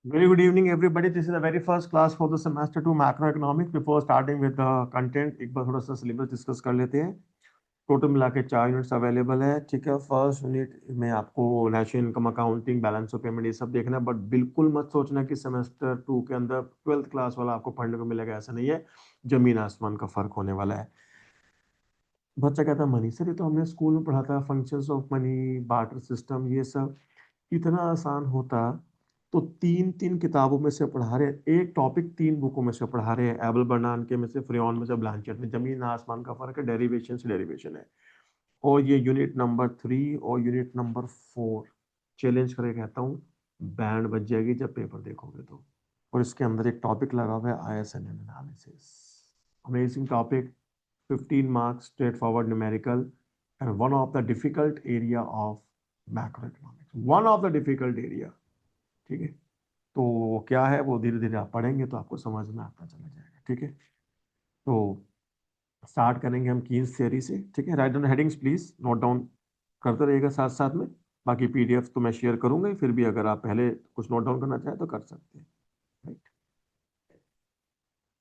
Very good evening, everybody. This is the very first class for the semester 2 macroeconomics. Before starting with the content, एक बार थोड़ा सा syllabus discuss कर लेते हैं। Total मिला के 4 यूनिट्स अवेलेबल है, ठीक है। फर्स्ट यूनिट में आपको national income accounting, balance of payment, ये सब देखना है। बट बिल्कुल मत सोचना कि सेमेस्टर 2 के अंदर 12th क्लास वाला आपको पढ़ने को मिलेगा, ऐसा नहीं है। जमीन आसमान का फर्क होने वाला है। बच्चा कहता है मनी सर, ये तो हमने स्कूल में पढ़ा था, functions of money, barter system, ये सब इतना आसान होता तो तीन तीन किताबों में से पढ़ा रहे हैं, एक टॉपिक 3 बुकों में से पढ़ा रहे हैं। एबल बर्नान के में से, फ्रियॉन में से, ब्लांचेट में। जमीन आसमान का फर्क है, डेरिवेशन से डेरिवेशन है। और ये यूनिट नंबर 3 और यूनिट नंबर 4 चैलेंज करके कहता हूँ, बैंड बज जाएगी जब पेपर देखोगे तो। और इसके अंदर एक टॉपिक लगा हुआ है, ISN analysis. Amazing topic, 15 marks, straight forward numerical, and one of the difficult area of macro economics, one of the difficult area. ठीक है, तो वो क्या है, वो धीरे धीरे आप पढ़ेंगे तो आपको समझ में आता चला जाएगा। ठीक है, तो स्टार्ट करेंगे हम कीन्स थ्योरी से। ठीक है, write down headings please, note down करते रहिएगा साथ साथ में। बाकी PDF तो मैं शेयर करूंगा ही, फिर भी अगर आप पहले कुछ नोट डाउन करना चाहें तो कर सकते हैं। राइट,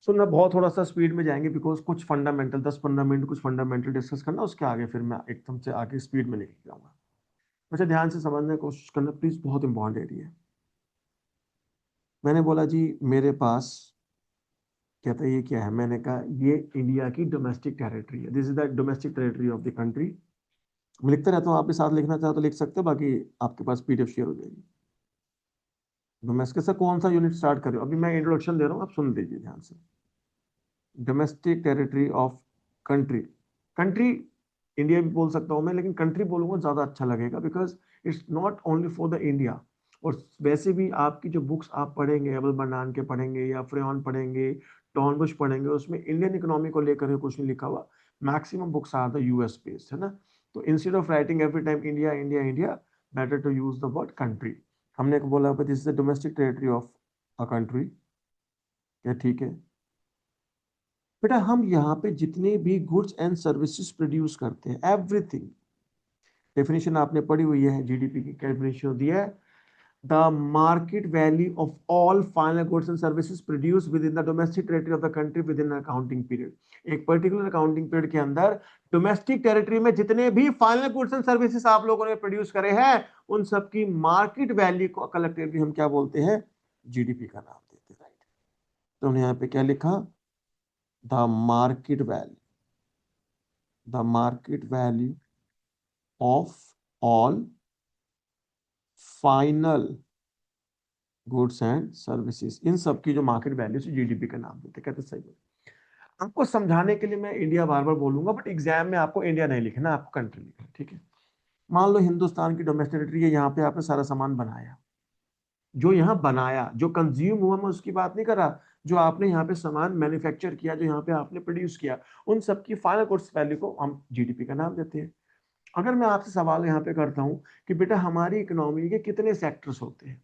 सो ना बहुत थोड़ा सा स्पीड में जाएंगे, बिकॉज कुछ फंडामेंटल 10-15 मिनट कुछ फंडामेंटल डिस्कस करना, उसके आगे फिर मैं एकदम से आगे स्पीड में नहीं जाऊंगा। अच्छा, ध्यान से समझने की कोशिश करना प्लीज, बहुत इंपॉर्टेंट एरिया है। मैंने बोला जी मेरे पास, कहता है ये क्या है, मैंने कहा ये इंडिया की डोमेस्टिक टेरिटरी है, this is the domestic territory of the country. मैं लिखता रहता हूँ, आप भी साथ लिखना चाहो तो लिख सकते हो, बाकी आपके पास PDF शेयर हो जाएगी। डोमेस्टिक से कौन सा यूनिट स्टार्ट कर रहे हो, अभी मैं इंट्रोडक्शन दे रहा हूँ, आप सुन लीजिए ध्यान से। Domestic territory of country, country India भी बोल सकता हूँ मैं, लेकिन कंट्री बोलूंगा ज्यादा अच्छा लगेगा, because it's not only for the India. और वैसे भी आपकी जो बुक्स आप पढ़ेंगे, एबल बर्नान के पढ़ेंगे या फ्रेयॉन पढ़ेंगे, टॉर्नबुश पढ़ेंगे, उसमें इंडियन इकोनॉमी को लेकर कुछ नहीं लिखा हुआ। Maximum books are the US based, है ना। तो instead of writing every time India India India, better to use the word country. हमने बोला this is the domestic territory of a country, क्या ठीक है। बेटा हम यहाँ पे जितने भी गुड्स एंड सर्विसेज प्रोड्यूस करते हैं, एवरीथिंग, डेफिनेशन आपने पढ़ी हुई है, GDP की डेफिनेशन दिया है, the market value of all final goods and services produce with in the domestic territory of the country with in accounting period. एक पर्टिकुलर अकाउंटिंग पीरियड के अंदर डोमेस्टिक टेरिटरी में जितने भी फाइनल गुड्स एंड सर्विसेज आप लोगों ने produce करे हैं, उन सबकी मार्केट वैल्यू को कलेक्टिवली हम क्या बोलते हैं, GDP का नाम देते हैं। राइट, तो हमने यहाँ पे क्या लिखा, the market value, the market value of all final goods and services, इन सब की जो मार्केट वैल्यू से GDP का नाम देते, कहते सही है। आपको समझाने के लिए मैं इंडिया बार बार बोलूंगा, बट एग्जाम में आपको इंडिया नहीं लिखना, आपको कंट्री लिखना है। ठीक है, मान लो हिंदुस्तान की डोमेस्टिक टेरिटरी है, यहाँ पे आपने सारा सामान बनाया, जो यहाँ बनाया, जो कंज्यूम हुआ, मैं उसकी बात नहीं कर रहा, जो आपने यहाँ पे सामान मैन्युफैक्चर किया, जो यहाँ पे आपने प्रोड्यूस किया, उन सब की फाइनल गुड्स वैल्यू को हम GDP का नाम देते हैं। अगर मैं आपसे सवाल यहाँ पे करता हूँ कि बेटा हमारी इकोनॉमी के कितने सेक्टर्स होते हैं,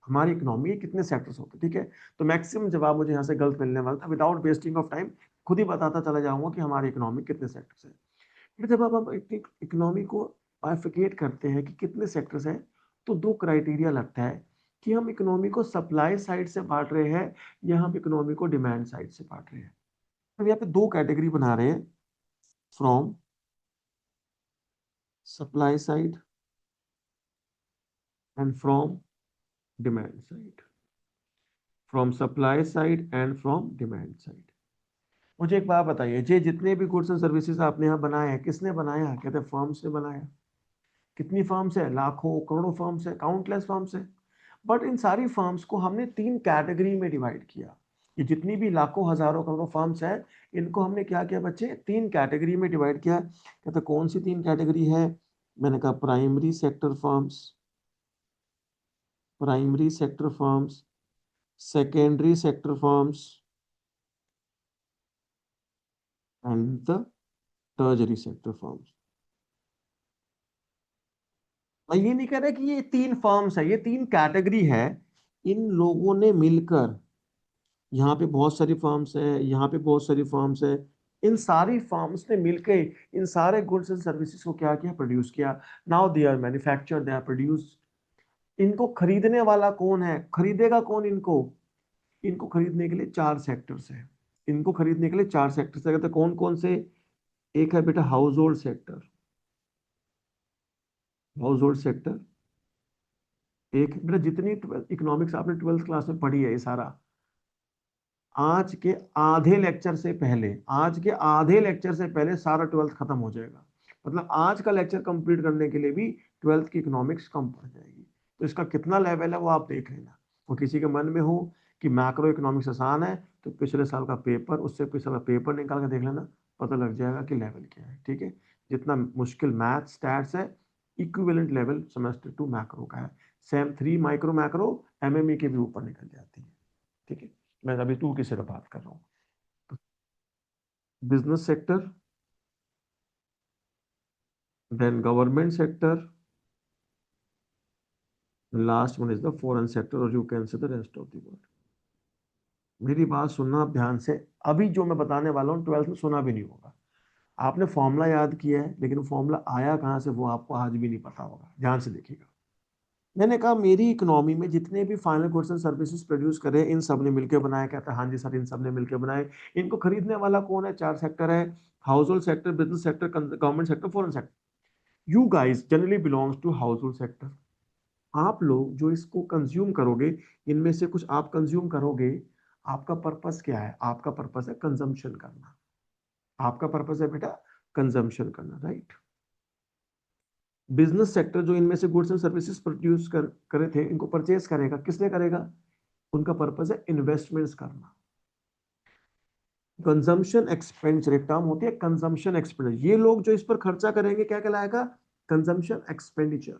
हमारी इकोनॉमी के कितने सेक्टर्स होते हैं, ठीक है, तो मैक्सिमम जवाब मुझे यहाँ से गलत मिलने वाला था। विदाउट वेस्टिंग ऑफ टाइम खुद ही बताता चला जाऊंगा कि हमारी इकोनॉमी कितने सेक्टर्स हैं। फिर जब आप इकोनॉमी को बाइफिकेट करते हैं कि कितने सेक्टर्स हैं, तो 2 क्राइटेरिया लगता है कि हम इकोनॉमी को सप्लाई साइड से बांट रहे हैं या हम इकोनॉमी को डिमांड साइड से बांट रहे हैं। हम यहाँ पे 2 कैटेगरी बना रहे हैं, from supply side and from demand side, from supply side and from demand side. मुझे एक बात बताइए, ये जितने भी गुड्स एंड सर्विसेज आपने यहाँ बनाए हैं, किसने बनाया है, कहते हैं फर्म्स ने बनाया। कितनी फर्म्स है, लाखों करोड़ों फर्म्स है, काउंटलेस फर्म्स है। बट इन सारी फर्म्स को हमने 3 कैटेगरी में डिवाइड किया। ये जितनी भी लाखों हजारों करोड़ों फर्म्स है, इनको हमने क्या किया बच्चे, 3 कैटेगरी में डिवाइड किया। कहते कौन सी 3 कैटेगरी है, मैंने कहा primary sector firms, primary sector firms, secondary sector firms and the टर्जरी sector firms. मैं ये नहीं कह रहा कि ये 3 फर्म्स है, ये 3 कैटेगरी है। इन लोगों ने मिलकर, यहाँ पे बहुत सारी फर्म्स है, यहाँ पे बहुत सारी फर्म्स है, इन सारी फर्म्स ने मिलकर इन सारे गुड्स एंड सर्विसेज को क्या किया, प्रोड्यूस किया। Now they are manufacture, they are produce. इनको खरीदने वाला कौन है, खरीदेगा कौन इनको? इनको खरीदने के लिए 4 सेक्टर्स है। इनको खरीदने के लिए 4 सेक्टर्स है। कौन कौन से? एक है बेटा house hold sector, house hold sector. एक बेटा जितनी इकोनॉमिक्स आपने 12th क्लास में पढ़ी है ये सारा, आज के आधे लेक्चर से पहले, आज के आधे लेक्चर से पहले सारा 12th खत्म हो जाएगा। मतलब आज का लेक्चर कंप्लीट करने के लिए भी 12th की इकोनॉमिक्स कम पड़ जाएगी। तो इसका कितना लेवल है वो आप देख लेना। और किसी के मन में हो कि मैक्रो इकोनॉमिक्स आसान है, तो पिछले साल का पेपर, उससे पिछले पेपर निकाल के देख लेना, पता लग जाएगा कि लेवल क्या है। ठीक है, जितना मुश्किल मैथ स्टैट्स है, इक्विवेलेंट लेवल सेमेस्टर 2 मैक्रो का है। सेम 3 माइक्रो मैक्रो एमएमई के भी ऊपर निकल जाती है। ठीक है, मैं अभी 2 की सिर्फ बात कर रहा हूँ। Business sector, then government sector, last one is the foreign sector, और you can say the rest of the world. मेरी बात सुनना आप ध्यान से, अभी जो मैं बताने वाला हूँ 12th में सुना भी नहीं होगा। आपने फॉर्मूला याद किया है, लेकिन फॉर्मूला आया कहाँ से वो आपको आज भी नहीं पता होगा। ध्यान से देखिएगा। मैंने कहा मेरी इकोनॉमी में जितने भी final goods and services produce करे, इन सब ने मिलकर बनाया। कहता है हाँ जी सर, इन सब ने मिलकर बनाए। इनको खरीदने वाला कौन है? 4 सेक्टर है, household sector, business sector, government sector, foreign sector. You guys generally belongs to household sector. आप लोग जो इसको कंज्यूम करोगे, इनमें से कुछ आप कंज्यूम करोगे। आपका पर्पस क्या है? आपका पर्पस है कंजम्पशन करना। आपका पर्पस है बेटा कंजम्पशन करना, राइट। बिजनेस सेक्टर जो इनमें से गुड्स एंड सर्विसेज प्रोड्यूस करे थे, इनको परचेज करेगा। किसने करेगा? उनका पर्पस है इन्वेस्टमेंट्स करना। कंजम्पशन एक्सपेंडिचर एक टर्म होती है, कंजम्पशन एक्सपेंडिचर। ये लोग जो इस पर खर्चा करेंगे क्या कहलाएगा? Consumption expenditure.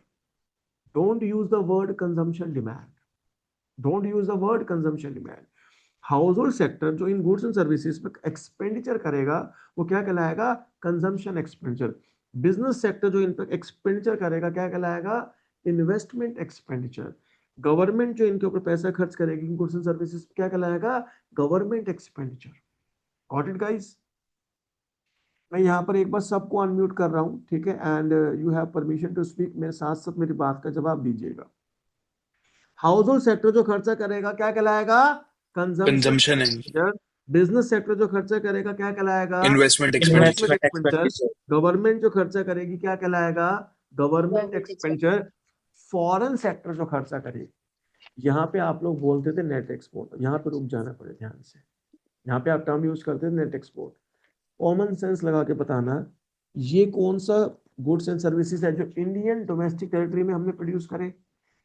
Don't use the word consumption demand, don't use the word consumption demand. House hold sector जो इन गुड्स एंड सर्विसेज पे एक्सपेंडिचर करेगा, वो क्या कहलाएगा? Consumption expenditure. बिजनेस सेक्टर जो इन पर एक्सपेंडिचर करेगा, क्या कहलाएगा? Investment expenditure. गवर्नमेंट जो इनके ऊपर पैसा खर्च करेगी इन गुड्स एंड सर्विसेज, क्या कहलाएगा? Government expenditure. Got it guys? मैं यहाँ पर एक बार सबको अनम्यूट कर रहा हूँ, ठीक है, and you have permission to speak. मेरे साथ साथ मेरी बात का जवाब दीजिएगा। हाउस होल्ड सेक्टर जो खर्चा करेगा क्या कहलाएगा? कंजम्पशन कंजम्पशन है, एक्सपेंडिचर। बिजनेस सेक्टर जो खर्चा करेगा क्या कहलाएगा? Investment investment expenditure. Expenditure. Government जो खर्चा करेगी क्या कहलाएगा? Government expenditure. फॉरेन सेक्टर जो खर्चा करेगी, यहाँ पे आप लोग बोलते थे नेट एक्सपोर्ट, यहाँ पे रुक जाना पड़े ध्यान से। यहाँ पे आप टर्म यूज करते थे नेट एक्सपोर्ट। कॉमन सेंस लगा के बताना, ये कौन सा गुड्स एंड सर्विसेज है जो इंडियन डोमेस्टिक टेरिटरी में हमने प्रोड्यूस करे?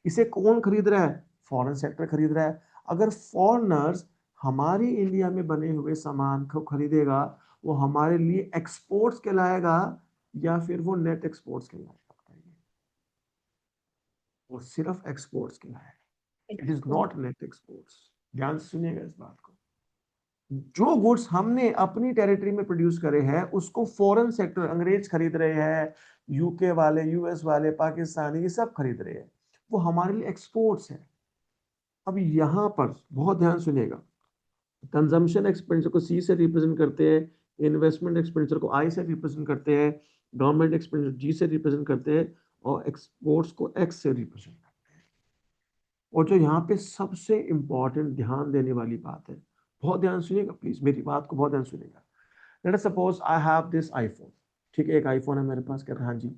इसे कौन खरीद रहा है? फॉरेन सेक्टर खरीद रहा है। अगर फॉरेनर्स हमारी इंडिया में बने हुए सामान को खरीदेगा, वो हमारे लिए एक्सपोर्ट्स कहलाएगा या फिर वो नेट एक्सपोर्ट्स कहलाएगा? वो सिर्फ एक्सपोर्ट्स कहलाएगा, it is not net exports. ध्यान से सुनिएगा इस बात को। जो गुड्स हमने अपनी टेरिटरी में प्रोड्यूस करे हैं, उसको फॉरेन सेक्टर, अंग्रेज खरीद रहे हैं, यूके वाले, यूएस वाले, पाकिस्तानी, ये सब खरीद रहे हैं, वो हमारे लिए एक्सपोर्ट्स है। अब यहां पर बहुत ध्यान सुनिएगा। कंजम्पशन एक्सपेंडिचर को सी से रिप्रेजेंट करते हैं, इन्वेस्टमेंट एक्सपेंडिचर को आई से रिप्रेजेंट करते हैं, गवर्नमेंट एक्सपेंडिचर जी से रिप्रेजेंट करते हैं, और एक्सपोर्ट्स को एक्स से रिप्रेजेंट करते हैं। और जो यहाँ पे सबसे इंपॉर्टेंट ध्यान देने वाली बात है, बहुत ध्यान सुनिएगा प्लीज, मेरी बात को बहुत ध्यान सुनिएगा। Let us suppose I have this iPhone, ठीक है, एक आईफोन है मेरे पास। कहते हाँ जी,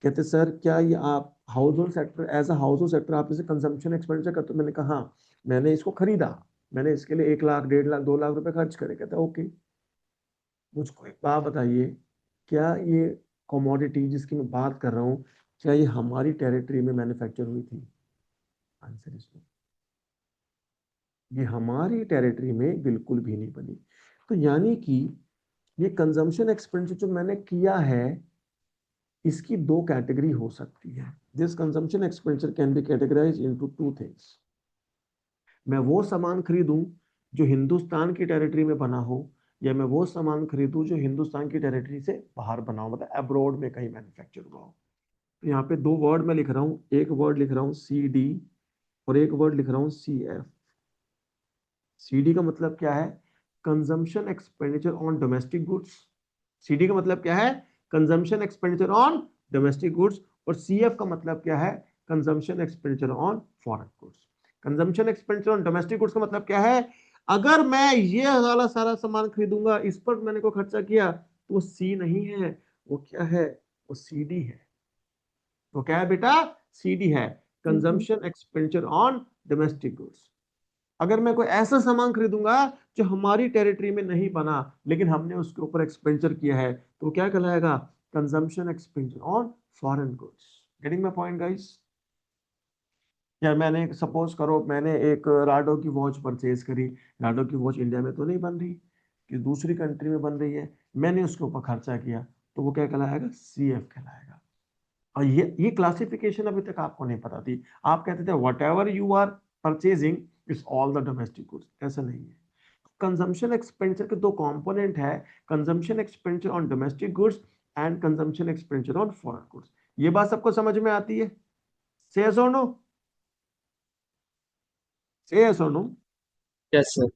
कहते सर क्या ये आप household sector, as a household sector आप इसे कंजम्पशन एक्सपेंडिचर करते हो? मैंने कहा हाँ, मैंने इसको खरीदा, मैंने इसके लिए 1 लाख, 1.5 लाख, 2 लाख रुपए खर्च करे। कहते ओके, मुझको एक बात बताइए, क्या ये कमोडिटी जिसकी मैं बात कर रहा हूँ, क्या ये हमारी टेरिटरी में मैन्युफैक्चर हुई थी? आंसर इज नो, ये हमारी टेरिटरी में बिल्कुल भी नहीं बनी। तो यानी कि ये कंजम्पशन एक्सपेंडिचर जो मैंने किया है, इसकी 2 कैटेगरी हो सकती है। This consumption expenditure can be categorise into 2 things. मैं वो सामान खरीदूं जो हिंदुस्तान की टेरिटरी में बना हो, या मैं वो सामान खरीदूं जो हिंदुस्तान की टेरिटरी से बाहर बना हो, मतलब अब्रॉड में कहीं मैन्युफैक्चर हुआ हो। तो यहाँ पे 2 वर्ड मैं लिख रहा हूँ, एक वर्ड लिख रहा हूँ सी डी, और एक वर्ड लिख रहा हूँ सी एफ। सीडी का मतलब क्या है? Consumption expenditure on domestic goods. CD का मतलब क्या है? Consumption expenditure on domestic goods. और सीएफ का मतलब क्या है? Consumption expenditure on foreign goods. Consumption expenditure on domestic goods का मतलब क्या है? अगर मैं ये वाला सारा सामान खरीदूंगा, इस पर मैंने को खर्चा किया, तो वो सी नहीं है, वो क्या है? वो सीडी है। तो क्या है बेटा? सीडी है, consumption expenditure on domestic goods. अगर मैं कोई ऐसा सामान खरीदूंगा जो हमारी टेरिटरी में नहीं बना, लेकिन हमने उसके ऊपर एक्सपेंडिचर किया है, तो क्या कहलाएगा? Consumption expenditure on foreign goods. Getting my point guys? यार मैंने सपोज करो मैंने एक राडो की वॉच परचेज करी। राडो की वॉच इंडिया में तो नहीं बन रही, कि दूसरी कंट्री में बन रही है, मैंने उसके ऊपर खर्चा किया, तो वो क्या कहलाएगा? सीएफ कहलाएगा। और ये क्लासिफिकेशन अभी तक आपको नहीं पता थी। आप कहते थे whatever you are purchasing is all the domestic goods, ऐसा नहीं है। कंजम्पशन एक्सपेंडिचर के दो कंपोनेंट है, consumption expenditure on domestic goods and consumption expenditure on foreign goods. ये बात सबको समझ में आती है? से यस और नो? से यस और no? Yes sir.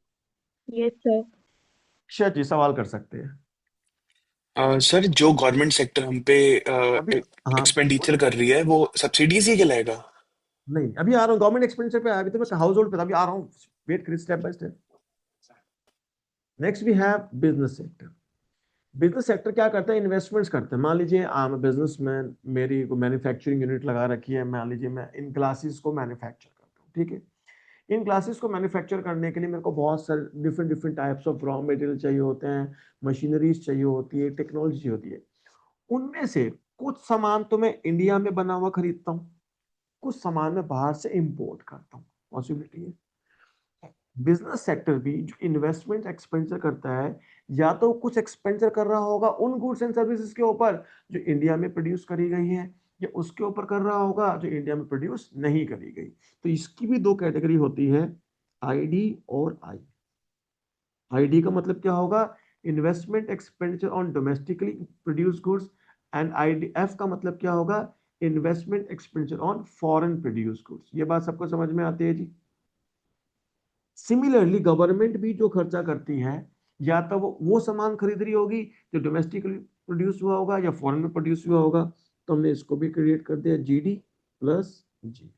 Yes sir. अच्छा जी, सवाल कर सकते हैं। सर जो गवर्नमेंट सेक्टर हम पे अभी हाँ, एक्सपेंडिचर कर रही है वो सब्सिडीज ही कहलाएगा? नहीं अभी आ रहा हूँ, गवर्नमेंट एक्सपेंडिचर पे अभी तो मैं हाउस होल्ड पे था, अभी आ रहा हूँ, वेट करिए step by step. Next we have business sector. Business sector क्या करता है? इन्वेस्टमेंट्स करते हैं। मान लीजिए आई एम बिजनेसमैन, मेरी को मैन्युफैक्चरिंग यूनिट लगा रखी है, मान लीजिए मैं इन ग्लासेस को मैन्युफैक्चर करता हूँ, ठीक है। इन ग्लासेस को मैन्युफैक्चर करने के लिए मेरे को बहुत सारे different different types of raw material चाहिए होते हैं, मशीनरीज चाहिए होती है, टेक्नोलॉजी चाहिए होती है। उनमें से कुछ सामान तो मैं इंडिया में बना हुआ खरीदता हूँ, कुछ सामान मैं बाहर से इंपोर्ट करता हूँ, पॉसिबिलिटी है। बिजनेस सेक्टर भी जो इन्वेस्टमेंट एक्सपेंडिचर करता है, या तो कुछ एक्सपेंडिचर कर रहा होगा उन गुड्स एंड सर्विसेज के ऊपर जो इंडिया में प्रोड्यूस करी गई है, या उसके ऊपर कर रहा होगा जो इंडिया में प्रोड्यूस नहीं करी गई। तो इसकी भी दो कैटेगरी होती है, आईडी और आई। आईडी का मतलब क्या होगा? Investment expenditure on domestically produce goods. And IDF का मतलब क्या होगा? Investment expenditure on foreign produce goods. ये बात सबको समझ में आती है जी? सिमिलरली गवर्नमेंट भी जो खर्चा करती है, या तो वो सामान खरीद रही होगी जो डोमेस्टिकली प्रोड्यूस हुआ होगा या फॉरेन में प्रोड्यूस हुआ होगा। तो हमने इसको भी क्रिएट कर दिया, जीडी प्लस जी।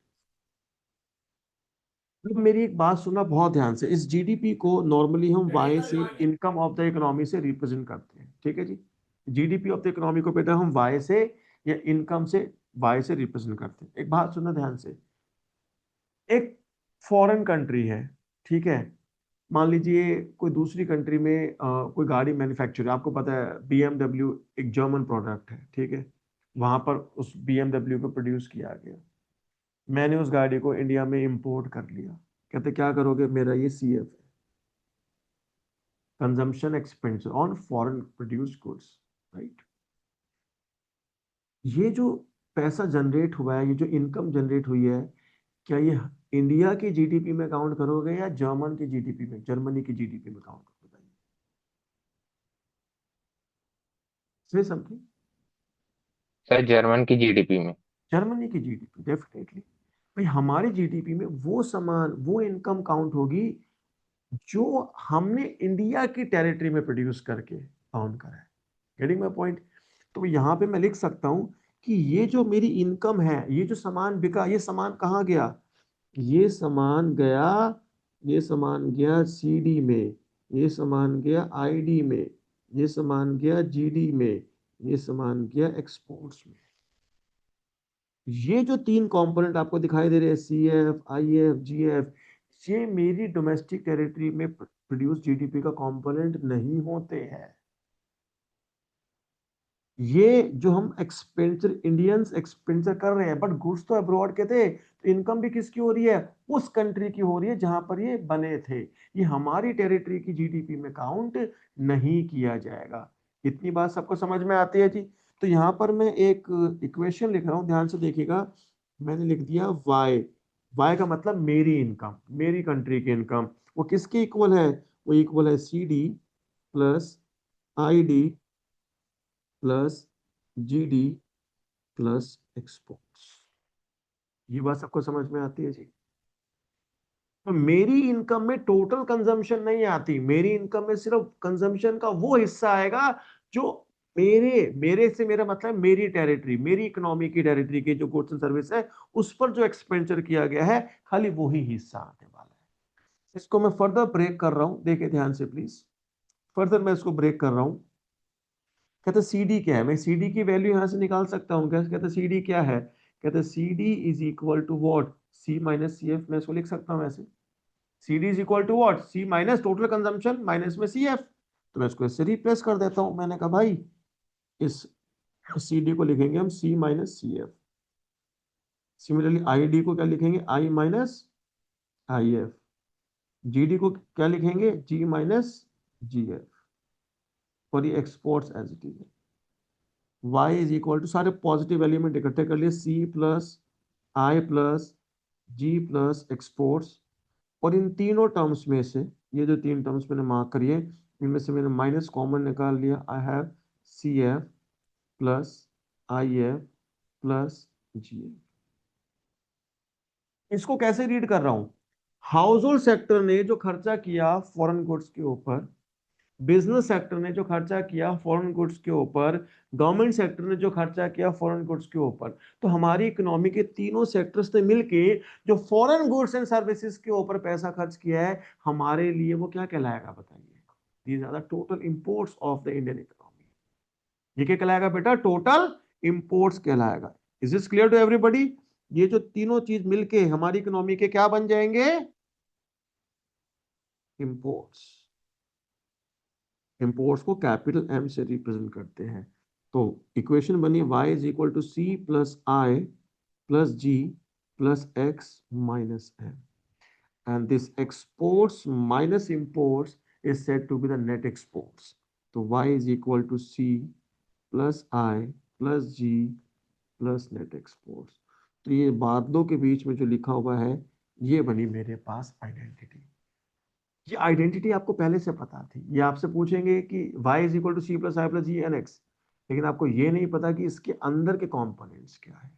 अब मेरी एक बात सुनना बहुत ध्यान से, इस जीडीपी को नॉर्मली हम वाई से, इनकम ऑफ द इकोनॉमी से रिप्रेजेंट करते हैं, ठीक है जी। जीडीपी ऑफ द इकोनॉमी को बेटा हम वाई से या इनकम से, वाई से रिप्रेजेंट करते हैं। एक बात सुनना ध्यान से, एक फॉरेन कंट्री है, ठीक है। मान लीजिए कोई दूसरी कंट्री में कोई गाड़ी मैन्युफैक्चर, आपको पता है बीएमडब्ल्यू एक जर्मन प्रोडक्ट है, ठीक है। वहां पर उस बीएमडब्ल्यू को प्रोड्यूस किया गया, मैंने उस गाड़ी को इंडिया में इंपोर्ट कर लिया। कहते क्या करोगे? मेरा ये सीएफ है, consumption expenditure on foreign produced goods, right. ये जो पैसा जनरेट हुआ है, ये जो इनकम जनरेट हुई है, क्या ये इंडिया की जीडीपी में काउंट करोगे या जर्मन की जीडीपी में, जर्मनी की जीडीपी में काउंट करोगे? बताइए, से समथिंग। सर जर्मन की जीडीपी में। जर्मनी की जीडीपी डेफिनेटली। भाई हमारी जीडीपी में वो सामान, वो इनकम काउंट होगी जो हमने इंडिया की टेरिटरी में प्रोड्यूस करके काउंट करा है। Getting my point? तो यहाँ पे मैं लिख सकता हूँ कि ये जो मेरी इनकम है, ये जो सामान बिका, ये सामान कहाँ गया? ये सामान गया, ये सामान गया सीडी में, ये सामान गया आईडी में, ये सामान गया जीडी में, ये सामान गया एक्सपोर्ट्स में। ये जो तीन कंपोनेंट आपको दिखाई दे रहे हैं, C F, I F, G F, ये मेरी डोमेस्टिक टेरिटरी में प्रोड्यूस जीडीपी का कंपोनेंट नहीं होते हैं। ये जो हम एक्सपेंडिचर, इंडियंस एक्सपेंडिचर कर रहे हैं, बट गुड्स तो अब्रॉड के थे, तो इनकम भी किसकी हो रही है? उस कंट्री की हो रही है जहां पर ये बने थे। ये हमारी टेरिटरी की जीडीपी में काउंट नहीं किया जाएगा। इतनी बात सबको समझ में आती है जी? तो यहाँ पर मैं एक इक्वेशन लिख रहा हूँ, ध्यान से देखिएगा। मैंने लिख दिया वाई। वाई का मतलब मेरी इनकम, मेरी कंट्री की इनकम। वो किसकी इक्वल है? वो इक्वल है C D plus I D plus GD plus exports. ये बात सबको समझ में आती है जी? तो मेरी इनकम में टोटल कंजम्पशन नहीं आती, मेरी इनकम में सिर्फ कंजम्पशन का वो हिस्सा आएगा जो मेरे मेरे से मेरा मतलब मेरी टेरिटरी, मेरी इकोनॉमी की टेरिटरी के जो गुड्स एंड सर्विस है उस पर जो एक्सपेंडिचर किया गया है, खाली वो ही हिस्सा आने वाला है। इसको मैं फर्दर ब्रेक कर रहा हूं, देखिए ध्यान से प्लीज। फर्दर मैं इसको ब्रेक कर रहा हूं। कहते सी डी क्या है, मैं सी डी की वैल्यू यहां से निकाल सकता हूं। कैसे कहते सी डी क्या है, कहते C D is equal to what, C minus C F. मैं इसको लिख सकता हूं ऐसे, C D is equal to what, C minus total consumption minus में सी एफ। तो मैं इसको इससे रिप्लेस कर देता हूं। मैंने कहा भाई इस सी डी को लिखेंगे हम C minus C F. Similarly I D को क्या लिखेंगे, I minus I F. G D को क्या लिखेंगे, जी माइनस जी एफ। और ये exports as it is. y is equal to, सारे पॉजिटिव एलिमेंट इकट्ठे कर लिए, c plus I plus G plus exports. और इन तीनों टर्म्स में से, ये जो तीन टर्म्स मैंने मार्क करी है, इनमें से मैंने माइनस कॉमन निकाल लिया। I have C F plus I F plus G F. इसको कैसे रीड कर रहा हूं, हाउस होल्ड सेक्टर ने जो खर्चा किया फॉरेन गुड्स के ऊपर, बिजनेस सेक्टर ने जो खर्चा किया फॉरेन गुड्स के ऊपर, गवर्नमेंट सेक्टर ने जो खर्चा किया फॉरेन गुड्स के ऊपर, तो हमारी इकोनॉमी के तीनों सेक्टर्स ने मिलके जो फॉरेन गुड्स एंड सर्विसेज के ऊपर पैसा खर्च किया है, हमारे लिए वो क्या कहलाएगा बताइए। These are the total imports of the Indian economy. ये क्या कहलाएगा बेटा, टोटल इंपोर्ट्स कहलाएगा। Is this clear to everybody. ये जो तीनों चीज मिलके हमारी इकोनॉमी के क्या बन जाएंगे, इंपोर्ट्स। इंपोर्ट्स को कैपिटल एम से रिप्रेजेंट करते हैं। तो इक्वेशन बनी y is equal to C plus I plus G plus X minus M, and this exports minus imports is said to be the net exports. तो y is equal to C plus I plus G plus net exports. तो ये बादलों के बीच में जो लिखा हुआ है, ये बनी मेरे पास आइडेंटिटी। ये आइडेंटिटी आपको पहले से पता थी। ये आपसे पूछेंगे कि y is equal to C plus I plus G N X, लेकिन आपको ये नहीं पता कि इसके अंदर के कंपोनेंट्स क्या है।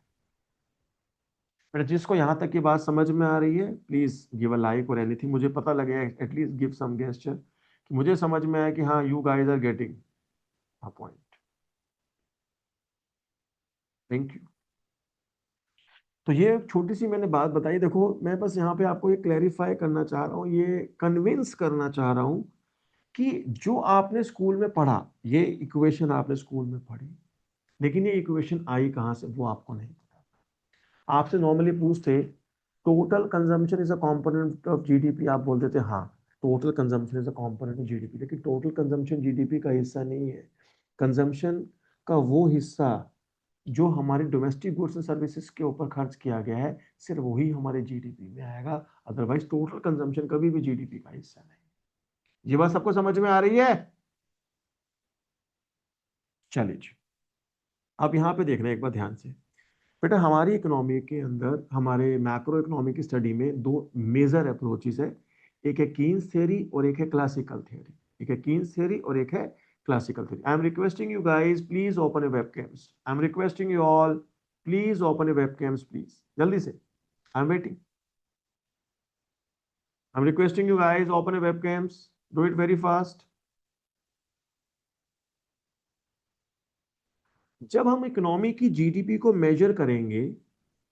पर जिसको यहां तक की बात समझ में आ रही है, प्लीज गिव अ लाइक और एनीथिंग। मुझे पता लगे, एटलीस्ट गिव सम गेस्चर कि मुझे समझ में आया कि हाँ you guys are getting a point. Thank you. तो ये छोटी सी मैंने बात बताई। देखो मैं बस यहाँ पे आपको ये क्लैरिफाई करना चाह रहा हूँ, ये कन्विंस करना चाह रहा हूँ कि जो आपने स्कूल में पढ़ा, ये इक्वेशन आपने स्कूल में पढ़ी, लेकिन ये इक्वेशन आई कहां से वो आपको नहीं पता। आपसे नॉर्मली पूछते total consumption is a component of GDP, आप बोल देते हाँ total consumption is a component of GDP. लेकिन टोटल कंजम्पशन जीडीपी का हिस्सा नहीं है। कंजम्पशन का वो हिस्सा जो हमारे डोमेस्टिक गुड्स एंड सर्विसेज के ऊपर खर्च किया गया है, सिर्फ वही हमारे जीडीपी में आएगा। अदरवाइज टोटल कंजम्पशन कभी भी जीडीपी का हिस्सा नहीं। ये बात सबको समझ में आ रही है। चलिए जी, अब यहाँ पे देखना एक बार ध्यान से। बेटा हमारी इकोनॉमी के अंदर, हमारे मैक्रो इकोनॉमिक स्टडी में दो मेजर अप्रोचेस है। एक है कीन्स थ्योरी और एक है क्लासिकल थ्योरी। एक है कीन्स थ्योरी और एक है classical theory. I am requesting you guys please open a webcams. I am requesting you all please open a webcams please, जल्दी से। I am waiting. I am requesting you guys open a webcams, do it very fast. जब हम economy की GDP को measure करेंगे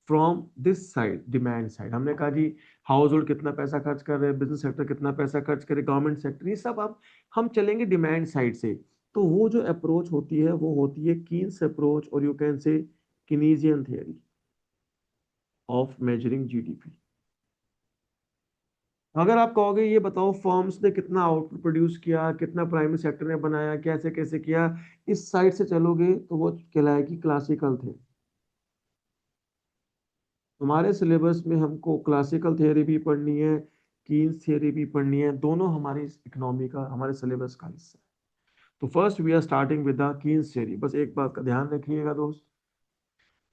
from this side, demand side, हमने कहा जी house hold कितना पैसा खर्च कर रहे हैं, बिजनेस सेक्टर कितना पैसा खर्च करे, गवर्नमेंट सेक्टर, ये सब अब हम चलेंगे डिमांड साइड से। तो वो जो अप्रोच होती है वो होती है कीन्स अप्रोच, और you can say Keynesian theory of measuring GDP. अगर आप कहोगे ये बताओ फर्म्स ने कितना आउटपुट प्रोड्यूस किया, कितना प्राइमरी सेक्टर ने बनाया, कैसे कैसे किया, इस साइड से चलोगे तो वो कहलाएगी क्लासिकल थे। हमारे सिलेबस में हमको क्लासिकल थियरी भी पढ़नी है, कीन्स थियरी भी पढ़नी है, दोनों हमारी इकोनॉमी का, हमारे सिलेबस का हिस्सा है। तो first we are starting with the Keynes theory. बस एक बात का ध्यान रखिएगा दोस्त,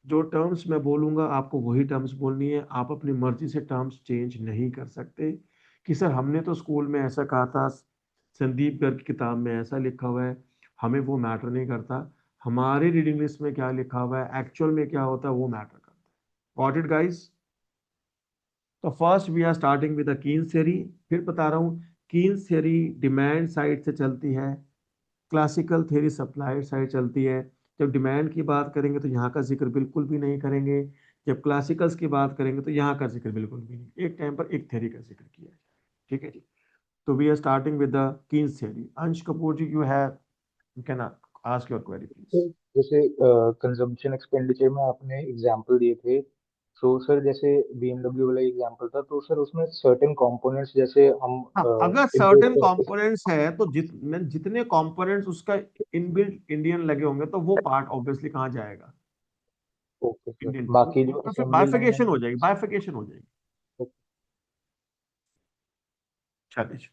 जो टर्म्स मैं बोलूंगा आपको वही टर्म्स बोलनी है। आप अपनी मर्जी से टर्म्स चेंज नहीं कर सकते कि सर हमने तो स्कूल में ऐसा कहा था, संदीप गर्ग की किताब में ऐसा लिखा हुआ है। हमें वो मैटर नहीं करता। हमारे रीडिंग लिस्ट में क्या लिखा हुआ है, एक्चुअल में क्या होता है, वो मैटर करता है। Got it guys. तो first we are starting with Keynes theory. फिर बता रहा हूं, कीन्स थ्योरी डिमांड साइड से चलती है, क्लासिकल थ्योरी सप्लाई साइड चलती है। जब डिमांड की बात करेंगे तो यहाँ का जिक्र बिल्कुल भी नहीं करेंगे। जब क्लासिकल्स की बात करेंगे तो यहाँ का जिक्र बिल्कुल भी नहीं, एक टाइम पर एक थ्योरी का जिक्र किया है। ठीक है जी। तो we are starting with the Keynes theory. Ansh Kapoor ji, you can ask your query please. Sir जैसे कंजम्पशन एक्सपेंडिचर में आपने एग्जांपल दिए थे, तो सर जैसे बीएमडब्ल्यू वाला एग्जांपल था, तो सर उसमें सर्टेन कंपोनेंट्स जैसे हम हाँ, अगर इम्पोर्ट सर्टेन करते हैं। कंपोनेंट्स है तो जितने कंपोनेंट्स उसका इनबिल्ट इंडियन लगे होंगे तो वो पार्ट ऑब्वियसली कहाँ जाएगा, ओके सर, इंडियन। बाकी जो तो फिर असेंबली लाइन बाइफिकेशन हो जाएगी, बाइफिकेशन हो जाएगी। है। चलिए,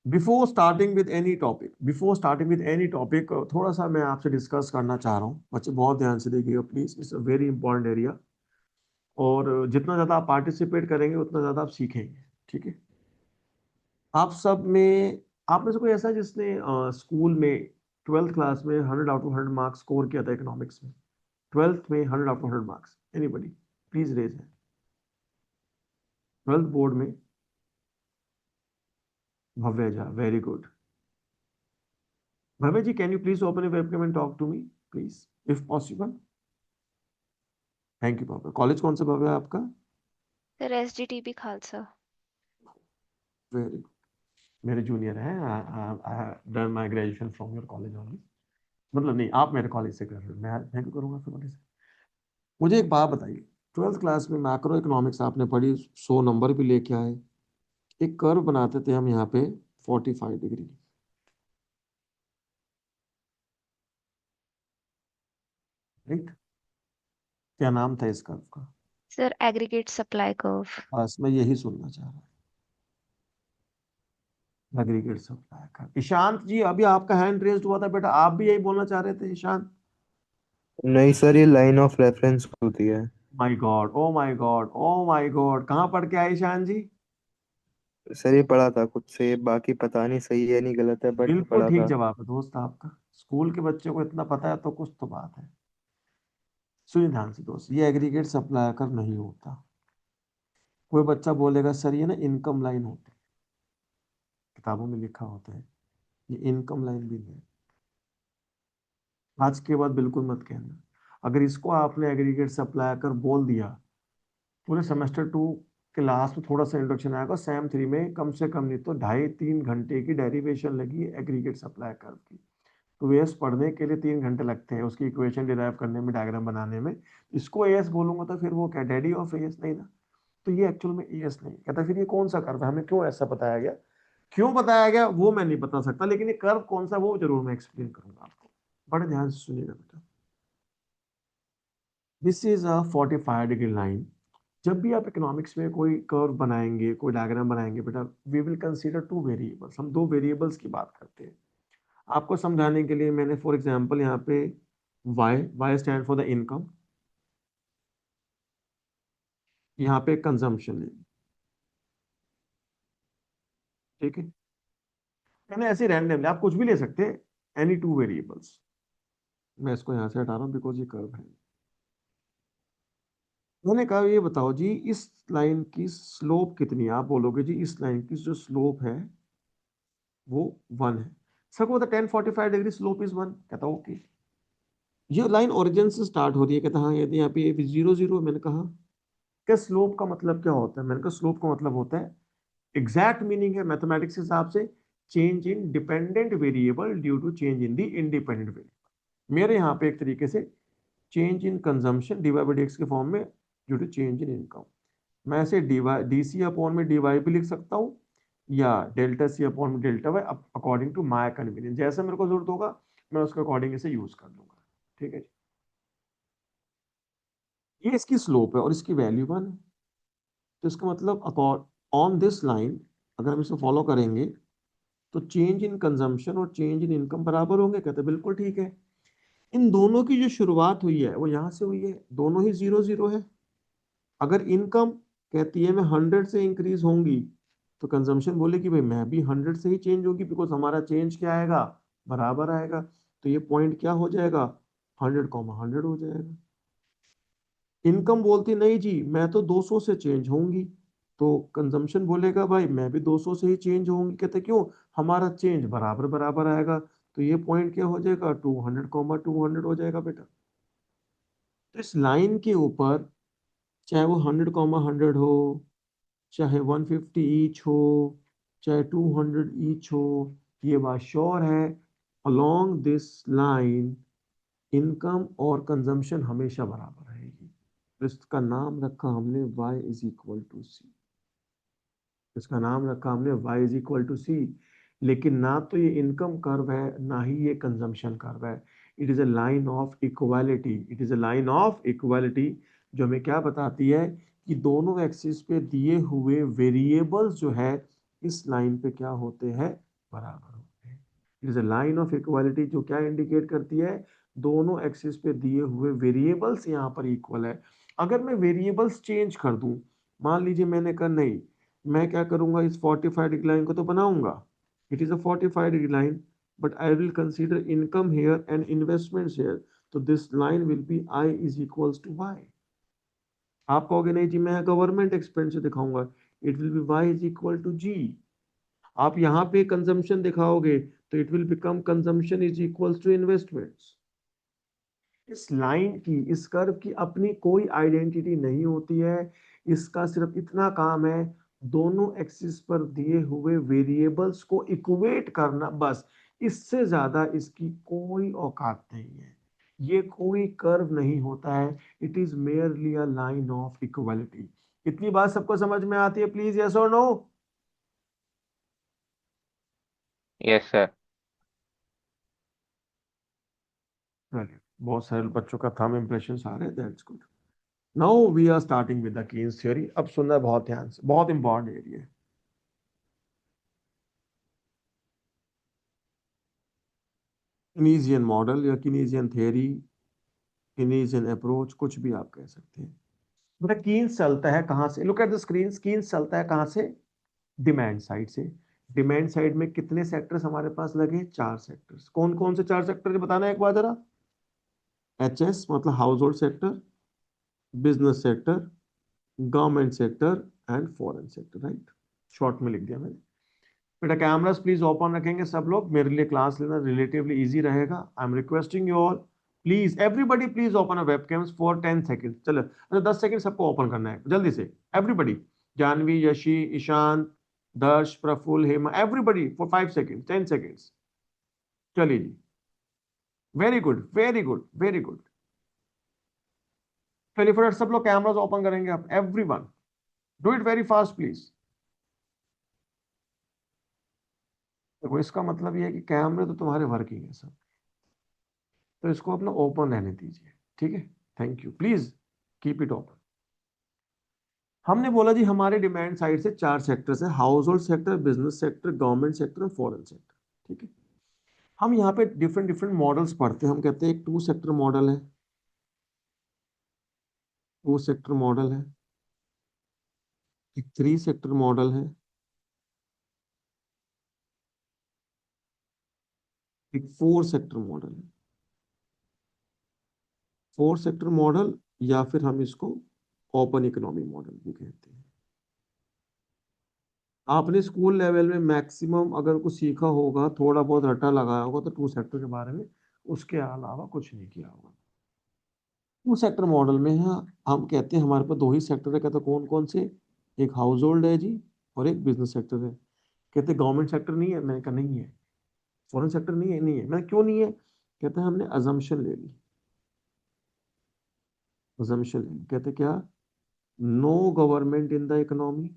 before starting with any topic थोड़ा सा मैं आपसे डिस्कस करना चाह रहा हूँ। बच्चे बहुत ध्यान से देखिएगा please, it's a very important area. और जितना ज्यादा आप पार्टिसिपेट करेंगे उतना ज्यादा आप सीखेंगे। ठीक है। आप सब में, आप में से कोई ऐसा है जिसने स्कूल में 12th क्लास में 100 आउट ऑफ 100 मार्क्स स्कोर किया था इकोनॉमिक्स में? 12th में 100 out of 100 marks, anybody? Please raise है। 12th बोर्ड में? Bhavya Jha, very good. Bhavya ji, can you please open a webcam and talk to me please, if possible? Thank you Bhavya. College कौन सा भव्य है आपका? Sir SGTB Khalsa. Very good. मेरे junior हैं। I done my graduation from your college only. मतलब नहीं, आप मेरे कॉलेज से कर रहे हो, मैं क्यों करूंगा फिर कॉलेज से? मुझे एक बात बताइए, 12th क्लास में मैक्रो इकोनॉमिक्स आपने पढ़ी, 100 नंबर भी लेके आए। एक कर्व बनाते थे हम यहाँ पे 45 डिग्री, राइट? क्या नाम था इस कर्व का? Sir aggregate supply curve. बस मैं यही सुनना चाह रहा था, एग्रीगेट सप्लाई कर्व। ईशांत जी, अभी आपका हैंड रेज्ड हुआ था बेटा, आप भी यही बोलना चाह रहे थे ईशांत? नहीं सर, ये लाइन ऑफ रेफरेंस होती है। My God, oh my God, oh my God, कहाँ पढ़ के आए ईशान जी? सर ये पढ़ा था खुद से, बाकी पता नहीं सही है नहीं गलत है, बट बिल्कुल पढ़ा ठीक था। जवाब है दोस्त आपका। स्कूल के बच्चे को इतना पता है तो कुछ तो बात है। सुनिए ध्यान से दोस्त, ये एग्रीगेट सप्लाई कर नहीं होता। कोई बच्चा बोलेगा सर ये ना इनकम लाइन होती है, किताबों में लिखा होता है। ये इनकम लाइन भी है। आज के बाद बिल्कुल मत कहना। अगर इसको आपने एग्रीगेट सप्लाई कर बोल दिया, पूरे सेमेस्टर 2 के लास्ट में थोड़ा सा इंट्रोडक्शन आएगा, सेम 3 में कम से कम नहीं तो 2.5-3 घंटे की डेरिवेशन लगी एग्रीगेट सप्लाई कर्व की। तो एस पढ़ने के लिए 3 घंटे लगते हैं, उसकी इक्वेशन डिराइव करने में, डायग्राम बनाने में। इसको एस बोलूंगा तो फिर वो क्या डैडी ऑफ एस? नहीं ना। तो ये एक्चुअल में एस नहीं कहता। फिर ये कौन सा कर्व है, हमें क्यों ऐसा बताया गया? क्यों बताया गया वो मैं नहीं बता सकता, लेकिन ये कर्व कौन सा वो जरूर मैं एक्सप्लेन करूंगा आपको। बड़े ध्यान से सुनिएगा बेटा। This is a 45 degree line. जब भी आप इकोनॉमिक्स में कोई कर्व बनाएंगे, कोई डायग्राम बनाएंगे बेटा, वी विल कंसीडर 2 वेरिएबल्स। हम 2 वेरिएबल्स की बात करते हैं। आपको समझाने के लिए मैंने फॉर एग्जांपल यहाँ पे Y stand for the income, यहाँ पे कंजम्पशन है। ठीक है। मैंने ऐसे रैंडमली, आप कुछ भी ले सकते हैं, एनी 2 वेरिएबल्स। मैं इसको यहाँ से हटा रहा हूँ बिकॉज ये कर्व है। मैंने कहा ये बताओ जी, इस लाइन की स्लोप कितनी है? आप बोलोगे जी इस लाइन की जो स्लोप है वो 1 है। सबको पता 1045 डिग्री स्लोप इज 1। कहता ओके। ये लाइन ओरिजिन से स्टार्ट हो रही है। कहता हाँ, यदि यहाँ पे 0 0। मैंने कहा क्या स्लोप का मतलब क्या होता है? मैंने कहा स्लोप का मतलब होता है, एग्जैक्ट मीनिंग है मैथमेटिक्स के हिसाब से, change in dependent variable due to change in the independent variable. मेरे यहाँ पे एक तरीके से change in consumption DY by DX के फॉर्म में due to change in income. मैं ऐसे डीवाई डी सी अपॉन में डी वाई भी लिख सकता हूँ, या डेल्टा सी अपॉन में delta Y, according to my convenience. जैसे मेरे को जरूरत होगा मैं उसके अकॉर्डिंग इसे यूज कर लूंगा। ठीक है जी। ये इसकी स्लोप है और इसकी वैल्यू 1 है। तो इसका मतलब अकॉर्ड ऑन दिस लाइन अगर हम इसे फॉलो करेंगे तो चेंज इन कंजम्पशन और चेंज इन इनकम बराबर होंगे। कहते बिल्कुल ठीक है। इन दोनों की जो शुरुआत हुई है वो यहाँ से हुई है, दोनों ही 0 0 है। अगर इनकम कहती है मैं 100 से इंक्रीज होंगी, तो कंजम्पशन बोले कि भाई मैं भी 100 से ही चेंज होगी, बिकॉज हमारा चेंज क्या आएगा, बराबर आएगा। तो ये पॉइंट क्या हो जाएगा, 100 100 हो जाएगा। इनकम बोलती नहीं जी मैं तो 200 से चेंज होंगी, तो कंजम्पशन बोलेगा भाई मैं भी 200 से ही चेंज होंगी, कहते क्यों, हमारा चेंज बराबर बराबर आएगा, तो ये पॉइंट क्या हो जाएगा, 200,200 हो जाएगा बेटा। तो इस लाइन के ऊपर चाहे वो 100,100 हो, चाहे 150 ईच हो, चाहे 200 ईच हो, ये बात श्योर है अलोंग दिस लाइन इनकम और कंजम्पशन हमेशा बराबर रहेगी। तो इसका नाम रखा हमने y इज इक्वल टू सी। इसका नाम रखा हमने y इज इक्वल टू सी। लेकिन ना तो ये इनकम कर्व है ना ही ये कंजम्पशन कर्व है। It is a line of equality. It is a line of equality जो हमें क्या बताती है कि दोनों एक्सिस पे दिए हुए वेरिएबल्स जो है इस लाइन पे क्या होते हैं, बराबर होते हैं। It is a line of equality जो क्या इंडिकेट करती है, दोनों एक्सिस पे दिए हुए वेरिएबल्स यहाँ पर इक्वल है। अगर मैं वेरिएबल्स चेंज कर दूं, मान लीजिए मैंने कहा नहीं, मैं क्या करूंगा, इस 45 डिग्री लाइन को तो बनाऊंगा, it is a 45 degree line, but I will consider income here and investments here, तो this line will be I is equals to Y. आप कहोगे नहीं जी मैं गवर्नमेंट एक्सपेंडिचर दिखाऊंगा, it will be Y is equal to G. आप यहाँ पे कंजम्पशन दिखाओगे तो it will become consumption is equals to investments. इस लाइन की, इस कर्व की अपनी कोई आइडेंटिटी नहीं होती है। इसका सिर्फ इतना काम है दोनों एक्सिस पर दिए हुए वेरिएबल्स को इक्वेट करना, बस। इससे ज्यादा इसकी कोई औकात नहीं है। ये कोई कर्व नहीं होता है, it is merely a line of equality. इतनी बात सबको समझ में आती है प्लीज, यस और नो? Yes sir. चलिए, बहुत सारे बच्चों का थंब इंप्रेशन आ रहे हैं, that's good. Now we are starting with the Keynes theory. अब सुनना है बहुत ध्यान से, बहुत इंपॉर्टेंट एरिया है। कीनेसियन मॉडल या कीनेसियन थ्योरी, कीनेसियन अप्रोच, कुछ भी आप कह सकते हैं। बेटा कीन्स चलता है कहां से, look at the screen. Keynes चलता है कहां से, डिमांड साइड से। डिमांड साइड में कितने सेक्टर्स हमारे पास लगे, 4 सेक्टर्स। कौन कौन से 4 सेक्टर बताना है एक बार जरा। HS मतलब house hold sector, business sector, government sector and foreign sector, right. Short में लिख दिया मैंने। बेटा कैमरास प्लीज ओपन रखेंगे सब लोग, मेरे लिए क्लास लेना रिलेटिवली इजी रहेगा। I am requesting you all, please everybody please open a webcams for 10 second. चलो अच्छा 10 सेकंड सबको ओपन करना है जल्दी से, everybody. Janvi, Yashi, Ishant, Darsh, Praful, Hema, everybody for 5 second, 10 seconds. चलिए जी, very good very good very good. चलिए फिर सब लोग कैमरास ओपन करेंगे आप, everyone do it very fast please. देखो इसका मतलब ये है कि कैमरे तो तुम्हारे वर्किंग है सब, तो इसको अपना ओपन रहने दीजिए, ठीक है। Thank you, please keep it open. हमने बोला जी हमारे डिमांड साइड से 4 सेक्टर्स है, household sector, business sector, government sector और फॉरेन सेक्टर, ठीक है। हम यहाँ पे डिफरेंट डिफरेंट मॉडल्स पढ़ते हैं। हम कहते हैं एक 2 सेक्टर मॉडल है, 2 सेक्टर मॉडल है, एक 3 सेक्टर मॉडल है, एक 4 सेक्टर मॉडल है। 4 सेक्टर मॉडल या फिर हम इसको ओपन इकोनॉमी मॉडल भी कहते हैं। आपने स्कूल लेवल में मैक्सिमम अगर कुछ सीखा होगा, थोड़ा बहुत रटा लगाया होगा तो 2 सेक्टर के बारे में, उसके अलावा कुछ नहीं किया होगा। 2 सेक्टर मॉडल में है, हम कहते हैं हमारे पास 2 ही सेक्टर है। कहते हैं कौन कौन से, एक हाउस होल्ड है जी और एक बिजनेस सेक्टर है। कहते गवर्नमेंट सेक्टर नहीं है, मैंने कहा नहीं है। फॉरेन सेक्टर नहीं है, नहीं है। मैं क्यों नहीं है, कहते हैं हमने अजम्पशन ले ली, अजम्पशन ले ली। कहते क्या, no government in the economy,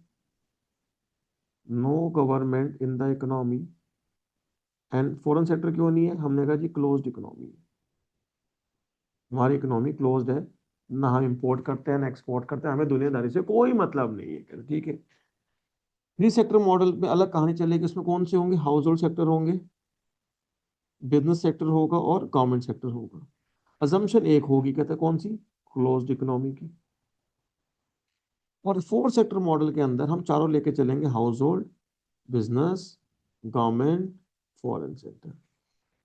no government in the economy. And foreign sector क्यों नहीं है, हमने कहा जी क्लोज्ड इकोनॉमी है, हमारी इकोनॉमी क्लोज्ड है, ना हम इंपोर्ट करते हैं ना एक्सपोर्ट करते हैं, हमें दुनियादारी से कोई मतलब नहीं है, ठीक है। 3 सेक्टर मॉडल में अलग कहानी चलेगी, उसमें कौन से होंगे, हाउस होल्ड सेक्टर होंगे, बिजनेस सेक्टर होगा और गवर्नमेंट सेक्टर होगा। अजम्पशन एक होगी, कहते हैं कौन सी, क्लोज्ड इकोनॉमी की। और 4 सेक्टर मॉडल के अंदर हम चारों लेके चलेंगे, house hold, business, government, foreign sector.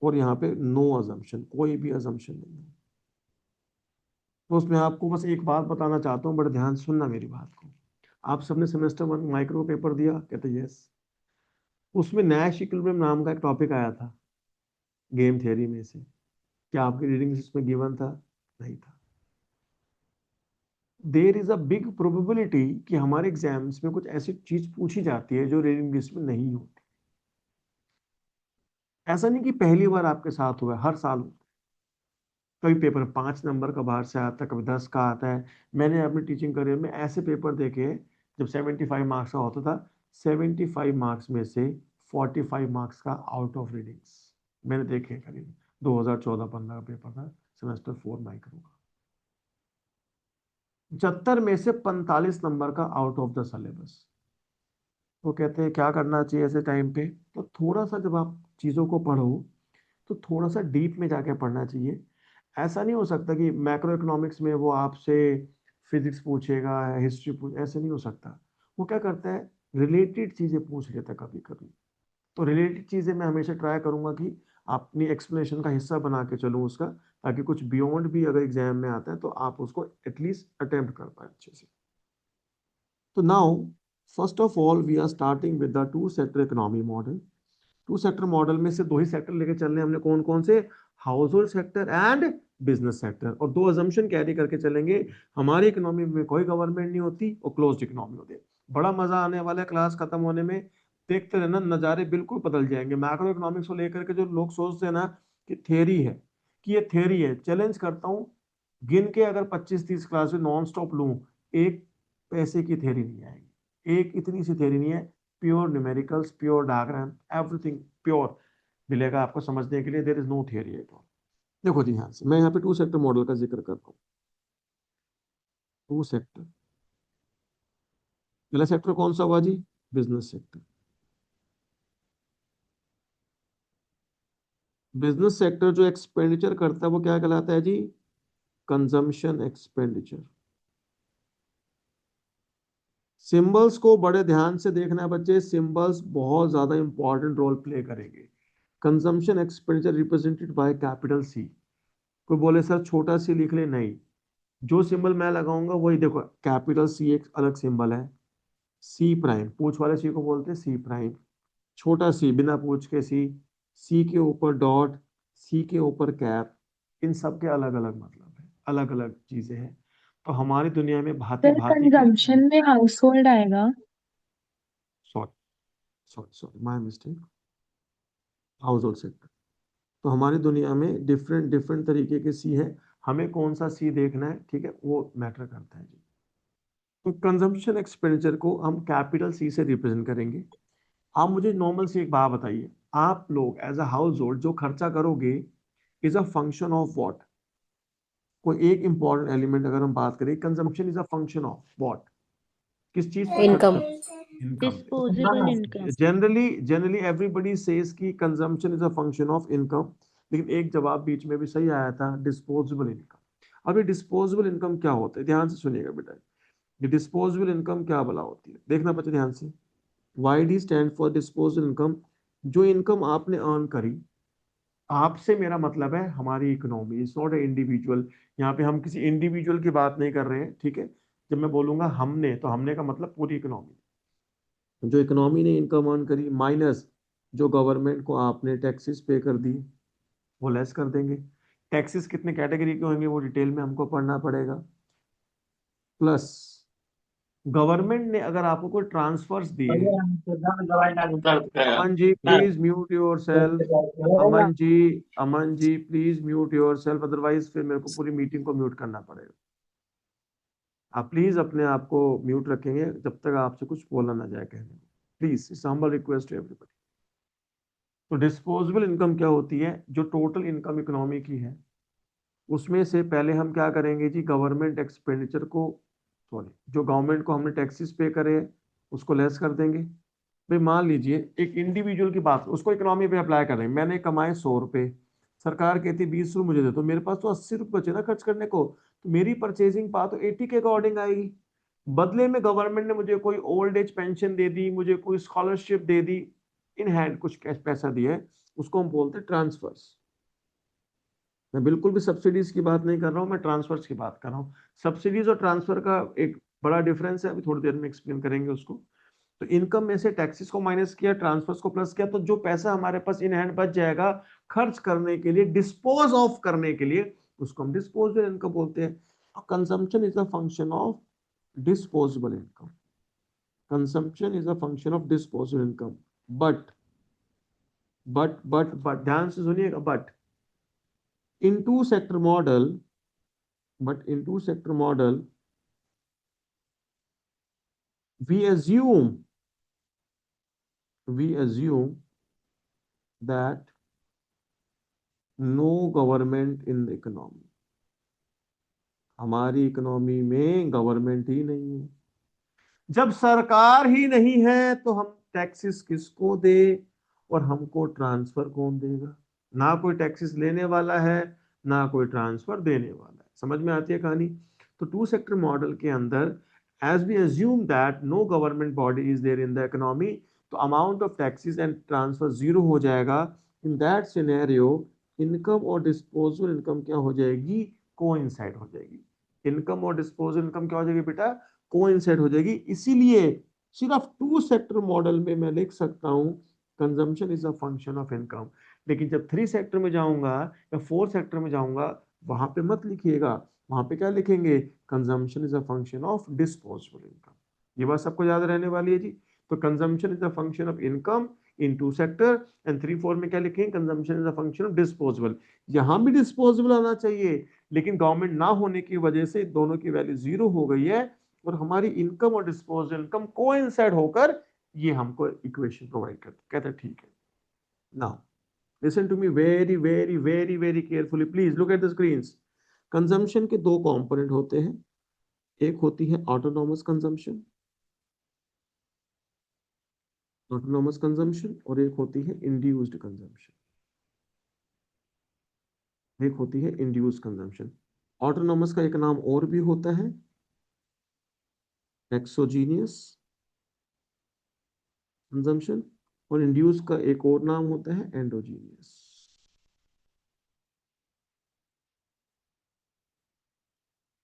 और यहाँ पे नो अजम्पशन, कोई भी अजम्पशन नहीं है। तो उसमें आपको बस एक बात बताना चाहता हूँ, बड़े ध्यान से सुनना मेरी बात को। आप सबने सेमेस्टर 1 माइक्रो पेपर दिया? कहते यस। उसमें नैश इक्विलिब्रियम नाम का एक टॉपिक आया था गेम थियरी में से, क्या आपकी रीडिंग लिस्ट में गिवन था? नहीं था। There is a big probability कि हमारे एग्जाम्स में कुछ ऐसी चीज पूछी जाती है जो रीडिंग लिस्ट में नहीं होती। ऐसा नहीं कि पहली बार आपके साथ हुआ है, हर साल होता है। कभी पेपर 5 नंबर का बाहर से आता है, कभी 10 का आता है। मैंने अपनी टीचिंग करियर में ऐसे पेपर देखे हैं, जब 75 मार्क्स का होता था, 75 मार्क्स में से 45 मार्क्स का आउट ऑफ रीडिंग्स मैंने देखे हैं। करीब 2014-15 का पेपर था, सेमेस्टर 4 माइक्रो का। 75 में से 45 नंबर का आउट ऑफ द सिलेबस। तो कहते हैं क्या करना चाहिए ऐसे टाइम पे? तो थोड़ा सा जब आप चीज़ों को पढ़ो तो थोड़ा सा डीप में जाके पढ़ना चाहिए। ऐसा नहीं हो सकता कि मैक्रो इकोनॉमिक्स में वो आपसे फिजिक्स पूछेगा, हिस्ट्री ऐसे नहीं हो सकता। वो क्या करता है, रिलेटेड चीज़ें पूछ लेता है कभी कभी। तो रिलेटेड चीज़ें मैं हमेशा ट्राई करूंगा कि अपनी एक्सप्लेनेशन का हिस्सा बना के चलूँ उसका, ताकि कुछ बियॉन्ड भी अगर एग्जाम में आता है तो आप उसको एटलीस्ट अटेम्प्ट कर पाए अच्छे से। तो now first of all we are starting with the two sector economy model. Two sector model में से 2 ही सेक्टर लेके चल रहे हैं हमने, कौन कौन से? House hold sector and business sector. और 2 अजम्पशन कैरी करके चलेंगे, हमारी इकोनॉमी में कोई गवर्नमेंट नहीं होती और क्लोज्ड इकोनॉमी होती है। बड़ा मजा आने वाला है क्लास खत्म होने में, देखते रहना, नज़ारे बिल्कुल बदल जाएंगे। मैक्रो इकोनॉमिक्स को लेकर के जो लोग सोचते हैं ना कि थ्योरी है, कि ये थ्योरी है, चैलेंज करता हूँ, गिन के अगर 25-30 क्लास में नॉन स्टॉप लूँ, एक पैसे की थ्योरी नहीं आएगी। एक इतनी सी थ्योरी नहीं है, pure numericals, pure diagram, everything pure मिलेगा आपको समझने के लिए। There is no theory at all. देखो जी, ध्यान से मैं यहाँ पे टू सेक्टर मॉडल का जिक्र करता हूँ। टू सेक्टर, पहला सेक्टर कौन सा हुआ जी? Business sector. बिजनेस सेक्टर जो एक्सपेंडिचर करता है वो क्या कहलाता है जी? Consumption expenditure. सिंबल्स को बड़े ध्यान से देखना है बच्चे, सिंबल्स बहुत ज्यादा इंपॉर्टेंट रोल प्ले करेंगे। Consumption expenditure represented by capital C. कोई बोले सर छोटा सी लिख ले, नहीं, जो सिंबल मैं लगाऊंगा वही देखो, कैपिटल सी एक अलग सिंबल है, सी प्राइम, पूछ वाले सी को बोलते हैं सी प्राइम, छोटा सी बिना पूछ के सी, सी के ऊपर डॉट, सी के ऊपर कैप, इन सब के अलग अलग मतलब है, अलग अलग चीजें हैं। तो हमारी दुनिया में भांति सर भांति के, कंजम्पशन में हाउस होल्ड आएगा। Sorry sorry sorry my mistake, house hold sector. तो हमारी दुनिया में डिफरेंट डिफरेंट तरीके के सी है, हमें कौन सा सी देखना है, ठीक है, वो मैटर करता है जी। तो कंजम्पशन एक्सपेंडिचर को हम कैपिटल सी से रिप्रेजेंट करेंगे। आप मुझे नॉर्मल सी एक बात बताइए, आप लोग एज अ हाउस होल्ड जो खर्चा करोगे is a function of what? कोई एक इंपॉर्टेंट एलिमेंट अगर हम बात करें, consumption is a function of what? किस चीज पे खर्च इनकम। कर? Income. Disposable income. Generally everybody says कि consumption is a function of income, लेकिन एक जवाब बीच में भी सही आया था, डिस्पोजेबल इनकम। अब ये डिस्पोजेबल इनकम क्या होता है, ध्यान से सुनिएगा बेटा। ये डिस्पोजेबल इनकम क्या भला होती है, देखना बच्चे ध्यान से। YD stand for disposable income. जो इनकम आपने अर्न करी, आपसे मेरा मतलब है हमारी economy, it's not a individual. यहाँ पे हम किसी इंडिविजुअल की बात नहीं कर रहे हैं, ठीक है। जब मैं बोलूंगा हमने, तो हमने का मतलब पूरी इकोनॉमी। जो इकोनॉमी ने इनकम अर्न करी माइनस जो गवर्नमेंट को आपने टैक्सेस पे कर दी, वो लेस कर देंगे। टैक्सेस कितने कैटेगरी के होंगे वो डिटेल में हमको पढ़ना पड़ेगा। प्लस गवर्नमेंट ने अगर आपको कोई ट्रांसफर्स दिए, Aman ji please mute yourself, Aman ji, Aman ji please mute yourself, otherwise फिर मेरे को पूरी मीटिंग को म्यूट करना पड़ेगा। आप प्लीज अपने आप को म्यूट रखेंगे जब तक आपसे कुछ बोला ना जाए कहने में, please, it's humble request to everybody. तो डिस्पोजेबल इनकम क्या होती है? जो टोटल इनकम इकोनॉमी की है, उसमें से पहले हम क्या करेंगे जी, गवर्नमेंट एक्सपेंडिचर को, सॉरी, जो गवर्नमेंट को हमने टैक्सेस पे करे उसको लेस कर देंगे। भाई मान लीजिए एक इंडिविजुअल की बात, उसको इकोनॉमी पे अप्लाई कर रहे हैं, मैंने कमाए 100 रुपए, सरकार कहती है 20 रुपये मुझे दे, तो मेरे पास तो 80 रुपये बचे ना खर्च करने को, तो मेरी परचेजिंग पावर तो 80 के अकॉर्डिंग आएगी। बदले में गवर्नमेंट ने मुझे कोई ओल्ड एज पेंशन दे दी, मुझे कोई scholarship they the, in hand कुछ कैश पैसा दिया है, उसको हम बोलते हैं ट्रांसफर्स। मैं बिल्कुल भी सब्सिडीज की बात नहीं कर रहा हूँ, मैं ट्रांसफर्स की बात कर रहा हूँ। सब्सिडीज और ट्रांसफर का एक बड़ा डिफरेंस है, अभी थोड़ी देर में एक्सप्लेन करेंगे उसको। तो इनकम में से टैक्सेस को माइनस किया, ट्रांसफर्स को प्लस किया, तो जो पैसा हमारे पास इन हैंड बच जाएगा खर्च करने के लिए, डिस्पोज ऑफ करने के लिए, उसको हम डिस्पोजेबल इनकम बोलते हैं। Consumption is a function of disposable income. Consumption is a function of disposable income. But ध्यान से सुनिएगा, in two sector model, we assume that no government in the economy. हमारी इकोनॉमी में गवर्नमेंट ही नहीं है। जब सरकार ही नहीं है तो हम टैक्सेस किसको दे और हमको ट्रांसफर कौन देगा? ना कोई टैक्सेस लेने वाला है, ना कोई ट्रांसफर देने वाला है। समझ में आती है कहानी? तो टू सेक्टर मॉडल के अंदर as we assume that no government body is there in the economy, तो amount of taxes and transfer zero हो जाएगा। इन दैट सिनेरियो इनकम और डिस्पोजेबल इनकम क्या हो जाएगी? कोइंसाइड हो जाएगी। इनकम और डिस्पोजेबल इनकम क्या हो जाएगी बेटा? कोइंसाइड हो जाएगी। इसीलिए सिर्फ टू सेक्टर मॉडल में मैं लिख सकता हूं consumption is a function of income. लेकिन जब थ्री सेक्टर में जाऊंगा या फोर सेक्टर में जाऊंगा, वहां पे मत लिखिएगा। वहां पे क्या लिखेंगे? Consumption is a function of disposable income. ये बात सबको याद रहने वाली है जी। तो consumption is a function of income in two sector, and 3-4 में क्या लिखेंगे? Consumption is a function of disposable. यहां भी डिस्पोजेबल आना चाहिए, लेकिन गवर्नमेंट ना होने की वजह से दोनों की वैल्यू जीरो हो गई है, और हमारी इनकम और डिस्पोजेबल इनकम कोइंसाइड होकर ये हमको इक्वेशन प्रोवाइड करते। कहते हैं ठीक है। Now listen to me very very very very carefully, please look at the screens. Consumption के दो कंपोनेंट होते हैं, एक होती है ऑटोनॉमस कंजम्पशन और एक होती है इंड्यूस्ड कंजम्पशन। ऑटोनॉमस का एक नाम और भी होता है एक्सोजीनियस कंजम्पशन, और इंड्यूस का एक और नाम होता है एंडोजीनियस।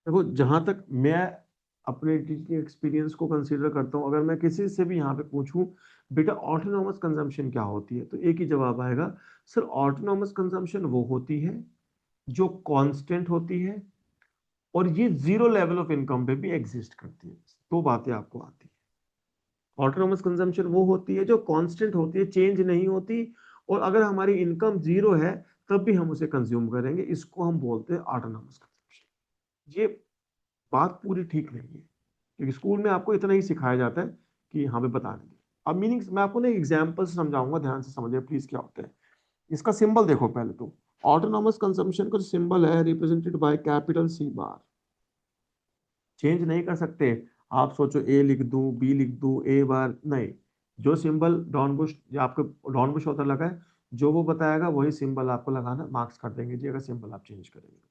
देखो, जहां तक मैं अपने टीचिंग एक्सपीरियंस को कंसीडर करता हूं, अगर मैं किसी से भी यहाँ पे पूछूं बेटा ऑटोनॉमस कंजम्पशन क्या होती है, तो एक ही जवाब आएगा, सर ऑटोनॉमस कंजम्पशन वो होती है जो कांस्टेंट होती है और ये जीरो लेवल ऑफ इनकम पे भी एग्जिस्ट करती है। दो बातें आपको आती है। ऑटोनॉमस कंजम्पशन वो होती है जो कांस्टेंट होती है, चेंज नहीं होती, और अगर हमारी इनकम जीरो है तब भी हम उसे कंज्यूम करेंगे। इसको हम बोलते हैं ऑटोनॉमस कंजम्पशन। ये बात पूरी ठीक नहीं है, क्योंकि स्कूल में आपको इतना ही सिखाया जाता है कि यहाँ पे बता देंगे। अब मीनिंग्स मैं आपको ना एग्जाम्पल से समझाऊंगा, ध्यान से समझिए प्लीज क्या होता है। इसका सिंबल देखो पहले तो। ऑटोनॉमस कंजम्पशन का जो सिंबल है represented by capital C bar. Change नहीं कर सकते। आप सोचो ए लिख दूं, बी लिख दूं, ए बार नहीं। जो सिंबल डॉन बुश या आपको डॉन बुश होता लगा है, जो वो बताएगा वही सिंबल आपको लगाना, मार्क्स कर देंगे जी अगर सिंबल आप चेंज करेंगे।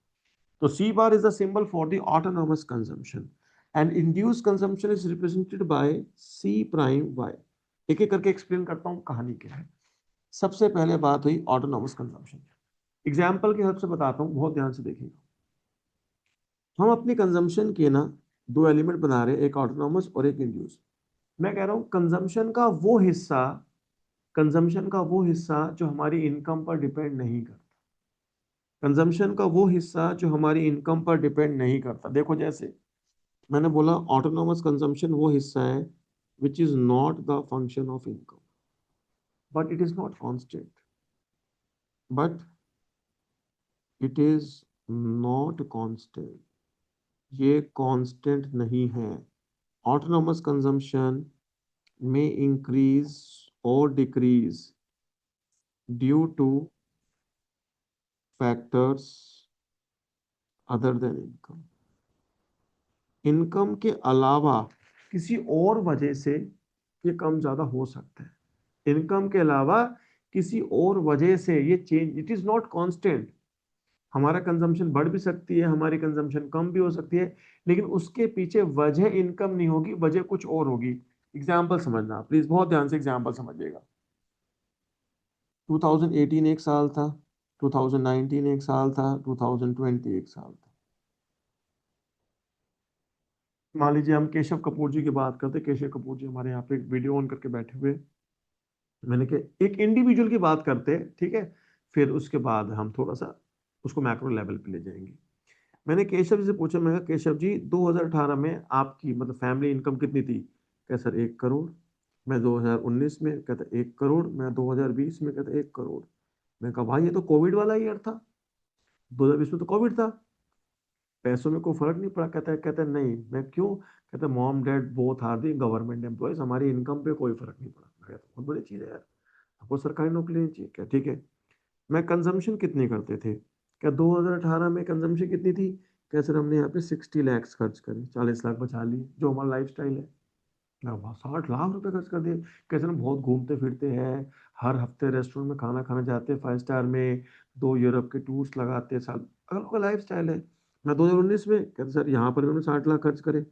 तो C bar is the symbol for the autonomous consumption and induced consumption is represented by C prime Y। एक एक करके एक्सप्लेन करता हूँ कहानी क्या है। सबसे पहले बात हुई ऑटोनॉमस कंजम्पशन। एग्जाम्पल की हेल्प से बताता हूँ, बहुत ध्यान से देखिएगा। हम अपनी कंजम्पशन के ना दो एलिमेंट बना रहे हैं, एक ऑटोनॉमस और एक इंड्यूस। मैं कह रहा हूँ कंजम्पशन का वो हिस्सा जो हमारी इनकम पर डिपेंड नहीं करता। कंजम्पशन का वो हिस्सा जो हमारी इनकम पर डिपेंड नहीं करता। देखो, जैसे मैंने बोला ऑटोनॉमस कंजम्पशन वो हिस्सा है which is not the function of income, but it is not constant, ये कांस्टेंट नहीं है। ऑटोनॉमस कंजम्पशन में इंक्रीज और decrease due two factors other than income. Income के अलावा किसी और वजह से ये कम ज्यादा हो सकता है। इनकम के अलावा किसी और वजह से ये change, it is not constant. हमारा कंजम्पशन बढ़ भी सकती है, हमारी कंजम्पशन कम भी हो सकती है, लेकिन उसके पीछे वजह इनकम नहीं होगी, वजह कुछ और होगी। एग्जाम्पल समझना प्लीज, बहुत ध्यान से एग्जाम्पल समझिएगा। 2018 एक साल था, 2019 एक साल था, 2020 एक साल था। मान लीजिए हम केशव कपूर जी की बात करते हैं, केशव कपूर जी हमारे यहाँ पे एक वीडियो ऑन करके बैठे हुए, मैंने कहा एक इंडिविजुअल की बात करते हैं, ठीक है, फिर उसके बाद हम थोड़ा सा उसको मैक्रो लेवल पे ले जाएंगे। मैंने केशव जी से पूछा, मैं कहा केशव जी 2018 में आपकी मतलब फैमिली इनकम कितनी थी? क्या सर 1 करोड़। मैं 2019 में कहता 1 करोड़, मैं 2020 में कहता 1 करोड़। मैं कहा भाई ये तो कोविड वाला ईयर था, 2020 में तो कोविड था, पैसों में कोई फर्क नहीं पड़ा। कहता है नहीं। मैं क्यों? कहता mom dad both are the government employees, हमारी इनकम पे कोई फर्क नहीं पड़ा। मैं कहता बहुत बड़ी चीज़ है यार, आपको सरकारी नौकरी लेनी चाहिए क्या? ठीक है। मैं कंजम्पशन कितनी करते थे? क्या 2018 में कंजम्पशन कितनी थी? क्या सर हमने यहाँ पे 60 लैक्स खर्च करे, 40 लाख बचा लिए, जो हमारा लाइफ स्टाइल है। मैं 60 लाख रुपए खर्च कर दिए। कैसे हम बहुत घूमते फिरते हैं, हर हफ्ते रेस्टोरेंट में खाना खाने जाते हैं 5 स्टार में, 2 यूरोप के टूर्स लगाते हैं साल, अगर आपका लाइफ स्टाइल है। मैं 2019 में कहते सर यहाँ पर हमने 60 लाख खर्च करे।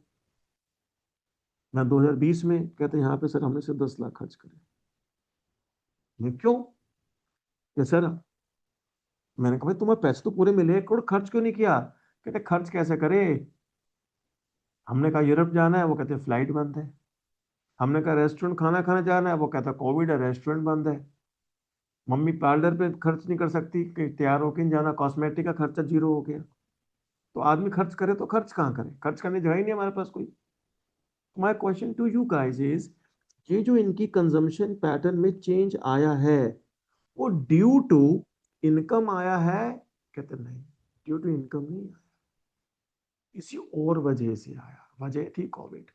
मैं 2020 में कहते यहाँ पे सर हमने सिर्फ 10 लाख खर्च करे। मैं क्यों? कि सर मैंने कहा भाई तुम्हें पैसे तो पूरे मिले, 1 करोड़ खर्च क्यों नहीं किया? कहते खर्च कैसे करे? हमने कहा यूरोप जाना है, वो कहते फ्लाइट बंद है। हमने कहा रेस्टोरेंट खाना खाने जाना है, वो कहता कोविड है रेस्टोरेंट बंद है। मम्मी पार्लर पे खर्च नहीं कर सकती कि तैयार होके नहीं जाना, कॉस्मेटिक का खर्चा 0 हो गया। तो आदमी खर्च करे तो खर्च कहाँ करे? खर्च करने जगह ही नहीं हमारे पास कोई। My question to you guys is, ये जो इनकी कंजम्पशन पैटर्न में चेंज आया है वो ड्यू टू इनकम आया है? कहते नहीं, ड्यू टू इनकम नहीं आया, किसी और वजह से आया। वजह थी Covid.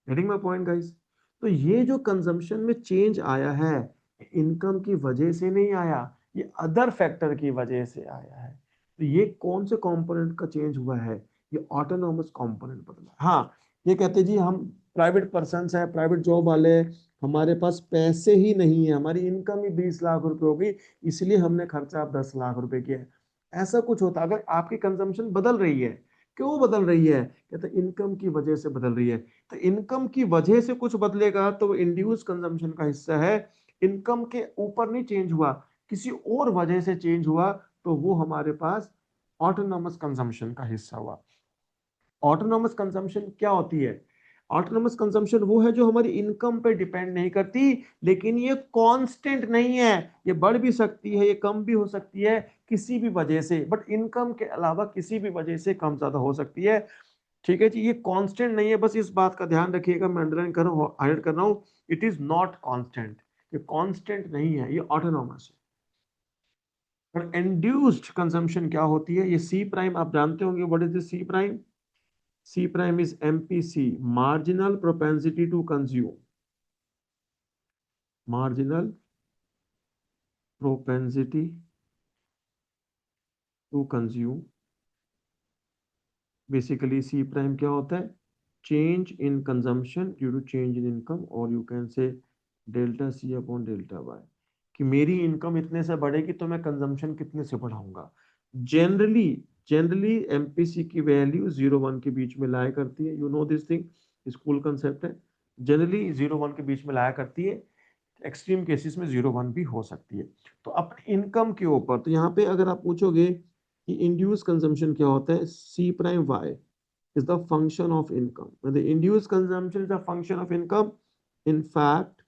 Getting my point guys? तो ये जो कंजम्पशन में चेंज आया है इनकम की वजह से नहीं आया, ये अदर फैक्टर की वजह से आया है। तो ये कौन से कंपोनेंट का चेंज हुआ है? ये ऑटोनोमस कंपोनेंट बदला। हाँ, ये कहते जी हम प्राइवेट पर्सन है, प्राइवेट जॉब वाले, हमारे पास पैसे ही नहीं है, हमारी इनकम ही 20 लाख रुपए हो गई, इसलिए हमने खर्चा अब 10 लाख रुपए किया है। ऐसा कुछ होता अगर आपकी कंजम्पशन बदल रही है। क्यों बदल रही है? कहते इनकम की वजह से बदल रही है। तो इनकम की वजह से कुछ बदलेगा तो वो इंड्यूस कंजम्पशन का हिस्सा है। इनकम के ऊपर नहीं चेंज हुआ, किसी और वजह से चेंज हुआ, तो वो हमारे पास ऑटोनोमस कंजम्पशन का हिस्सा हुआ। ऑटोनोमस कंजम्पशन क्या होती है? ऑटोनोमस कंजम्पशन वो है जो हमारी इनकम पे डिपेंड नहीं करती, लेकिन ये कांस्टेंट नहीं है, ये बढ़ भी सकती है, ये कम भी हो सकती है किसी भी वजह से, बट इनकम के अलावा किसी भी वजह से कम ज्यादा हो सकती है। ठीक है जी, ये कांस्टेंट नहीं है, बस इस बात का ध्यान रखिएगा, मैं अंडरलाइन कर रहा हूँ, हाईलाइट कर रहा हूँ, इट इज नॉट कांस्टेंट। ये कांस्टेंट नहीं है, ये ऑटोनोमस है। पर इंड्यूस्ड कंजम्पशन क्या होती है? ये सी प्राइम आप जानते होंगे, what is the C prime? C prime is MPC, marginal propensity to consume. Marginal propensity to consume. Basically, C prime क्या होता है? Change in consumption due to change in income, or you can say delta C upon delta Y. कि मेरी income इतने से बढ़ेगी तो मैं कंजम्पशन कितने से बढ़ाऊंगा। जनरली एमपीसी की वैल्यू 0-1 के बीच में लाया करती है। You know this thing, school concept है। जनरली 0-1 के बीच में लाया करती है, एक्सट्रीम केसेस में 0-1 भी हो सकती है। तो अपनी इनकम के ऊपर, तो यहाँ पे अगर आप पूछोगे कि इंड्यूस कंजम्पशन क्या होता है, सी prime Y is the function of income. When the induced consumption is a function of income, in fact,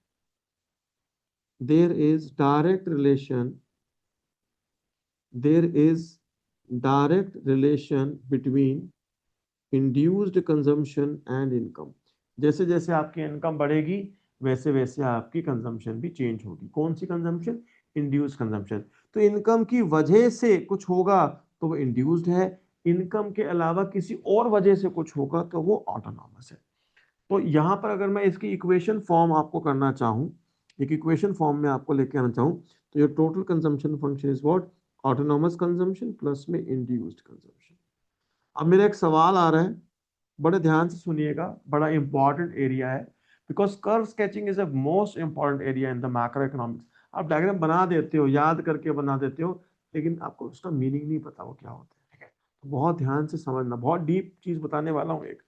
there is direct relation between induced consumption and income. जैसे जैसे आपकी इनकम बढ़ेगी वैसे वैसे आपकी कंजम्पशन भी चेंज होगी। कौन सी कंजम्पशन? Induced consumption. तो इनकम की वजह से कुछ होगा तो वो इंड्यूस्ड है, इनकम के अलावा किसी और वजह से कुछ होगा तो वो ऑटोनॉमस है। तो यहाँ पर अगर मैं इसकी इक्वेशन फॉर्म आपको करना चाहूँ, एक इक्वेशन फॉर्म में आपको लेके आना चाहूँ, तो ये total consumption function is what? Autonomous consumption plus में इंड्यूस्ड कंजम्पशन। अब मेरा एक सवाल आ रहा है, बड़े ध्यान से सुनिएगा, बड़ा इंपॉर्टेंट एरिया है, because curve sketching is a most important area in the macro economics. आप डायग्राम बना देते हो, याद करके बना देते हो, लेकिन आपको उसका मीनिंग नहीं पता वो क्या होता है। ठीक है, तो बहुत ध्यान से समझना, बहुत डीप चीज बताने वाला हूँ एक।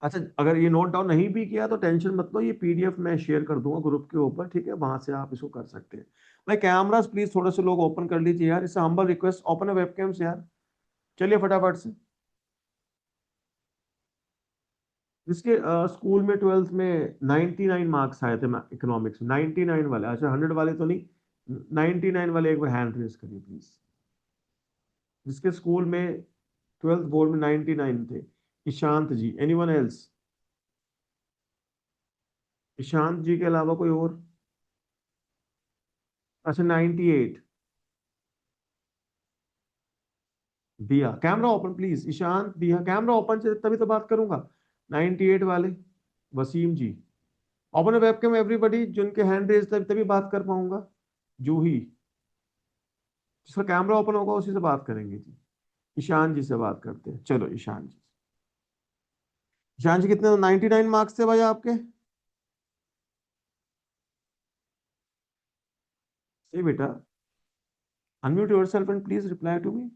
अच्छा, अगर ये नोट डाउन नहीं भी किया तो टेंशन मत लो, ये पीडीएफ मैं शेयर कर दूंगा ग्रुप के ऊपर, ठीक है, वहां से आप इसको कर सकते हैं। भाई कैमरास प्लीज थोड़े से लोग ओपन कर लीजिए यार, इससे हम्बल रिक्वेस्ट, ओपन है वेबकैम्स यार, चलिए फटाफट से। जिसके स्कूल में 12th में 99 मार्क्स आए थे इकोनॉमिक्स में, 99 वाले, अच्छा 100 वाले तो नहीं, 99 वाले एक बार हैंड रेज करिए प्लीज। जिसके स्कूल में 12th बोर्ड में 99 थे। ईशांत जी, एनीवन एल्स? ईशांत जी के अलावा कोई और? अच्छा 98। दिया कैमरा ओपन प्लीज, ईशांत दिया कैमरा ओपन से तभी तो बात करूंगा। 98 वाले वसीम जी, ओपन वेबकैम एवरीबॉडी, जिनके हैंड रेज तभी बात कर पाऊंगा। जूही, जिसका कैमरा ओपन होगा उसी से बात करेंगे जी। ईशान जी से बात करते हैं, चलो ईशान जी। ईशान जी कितने 99 मार्क्स थे भाई आपके? से बेटा, unmute yourself and please reply to me.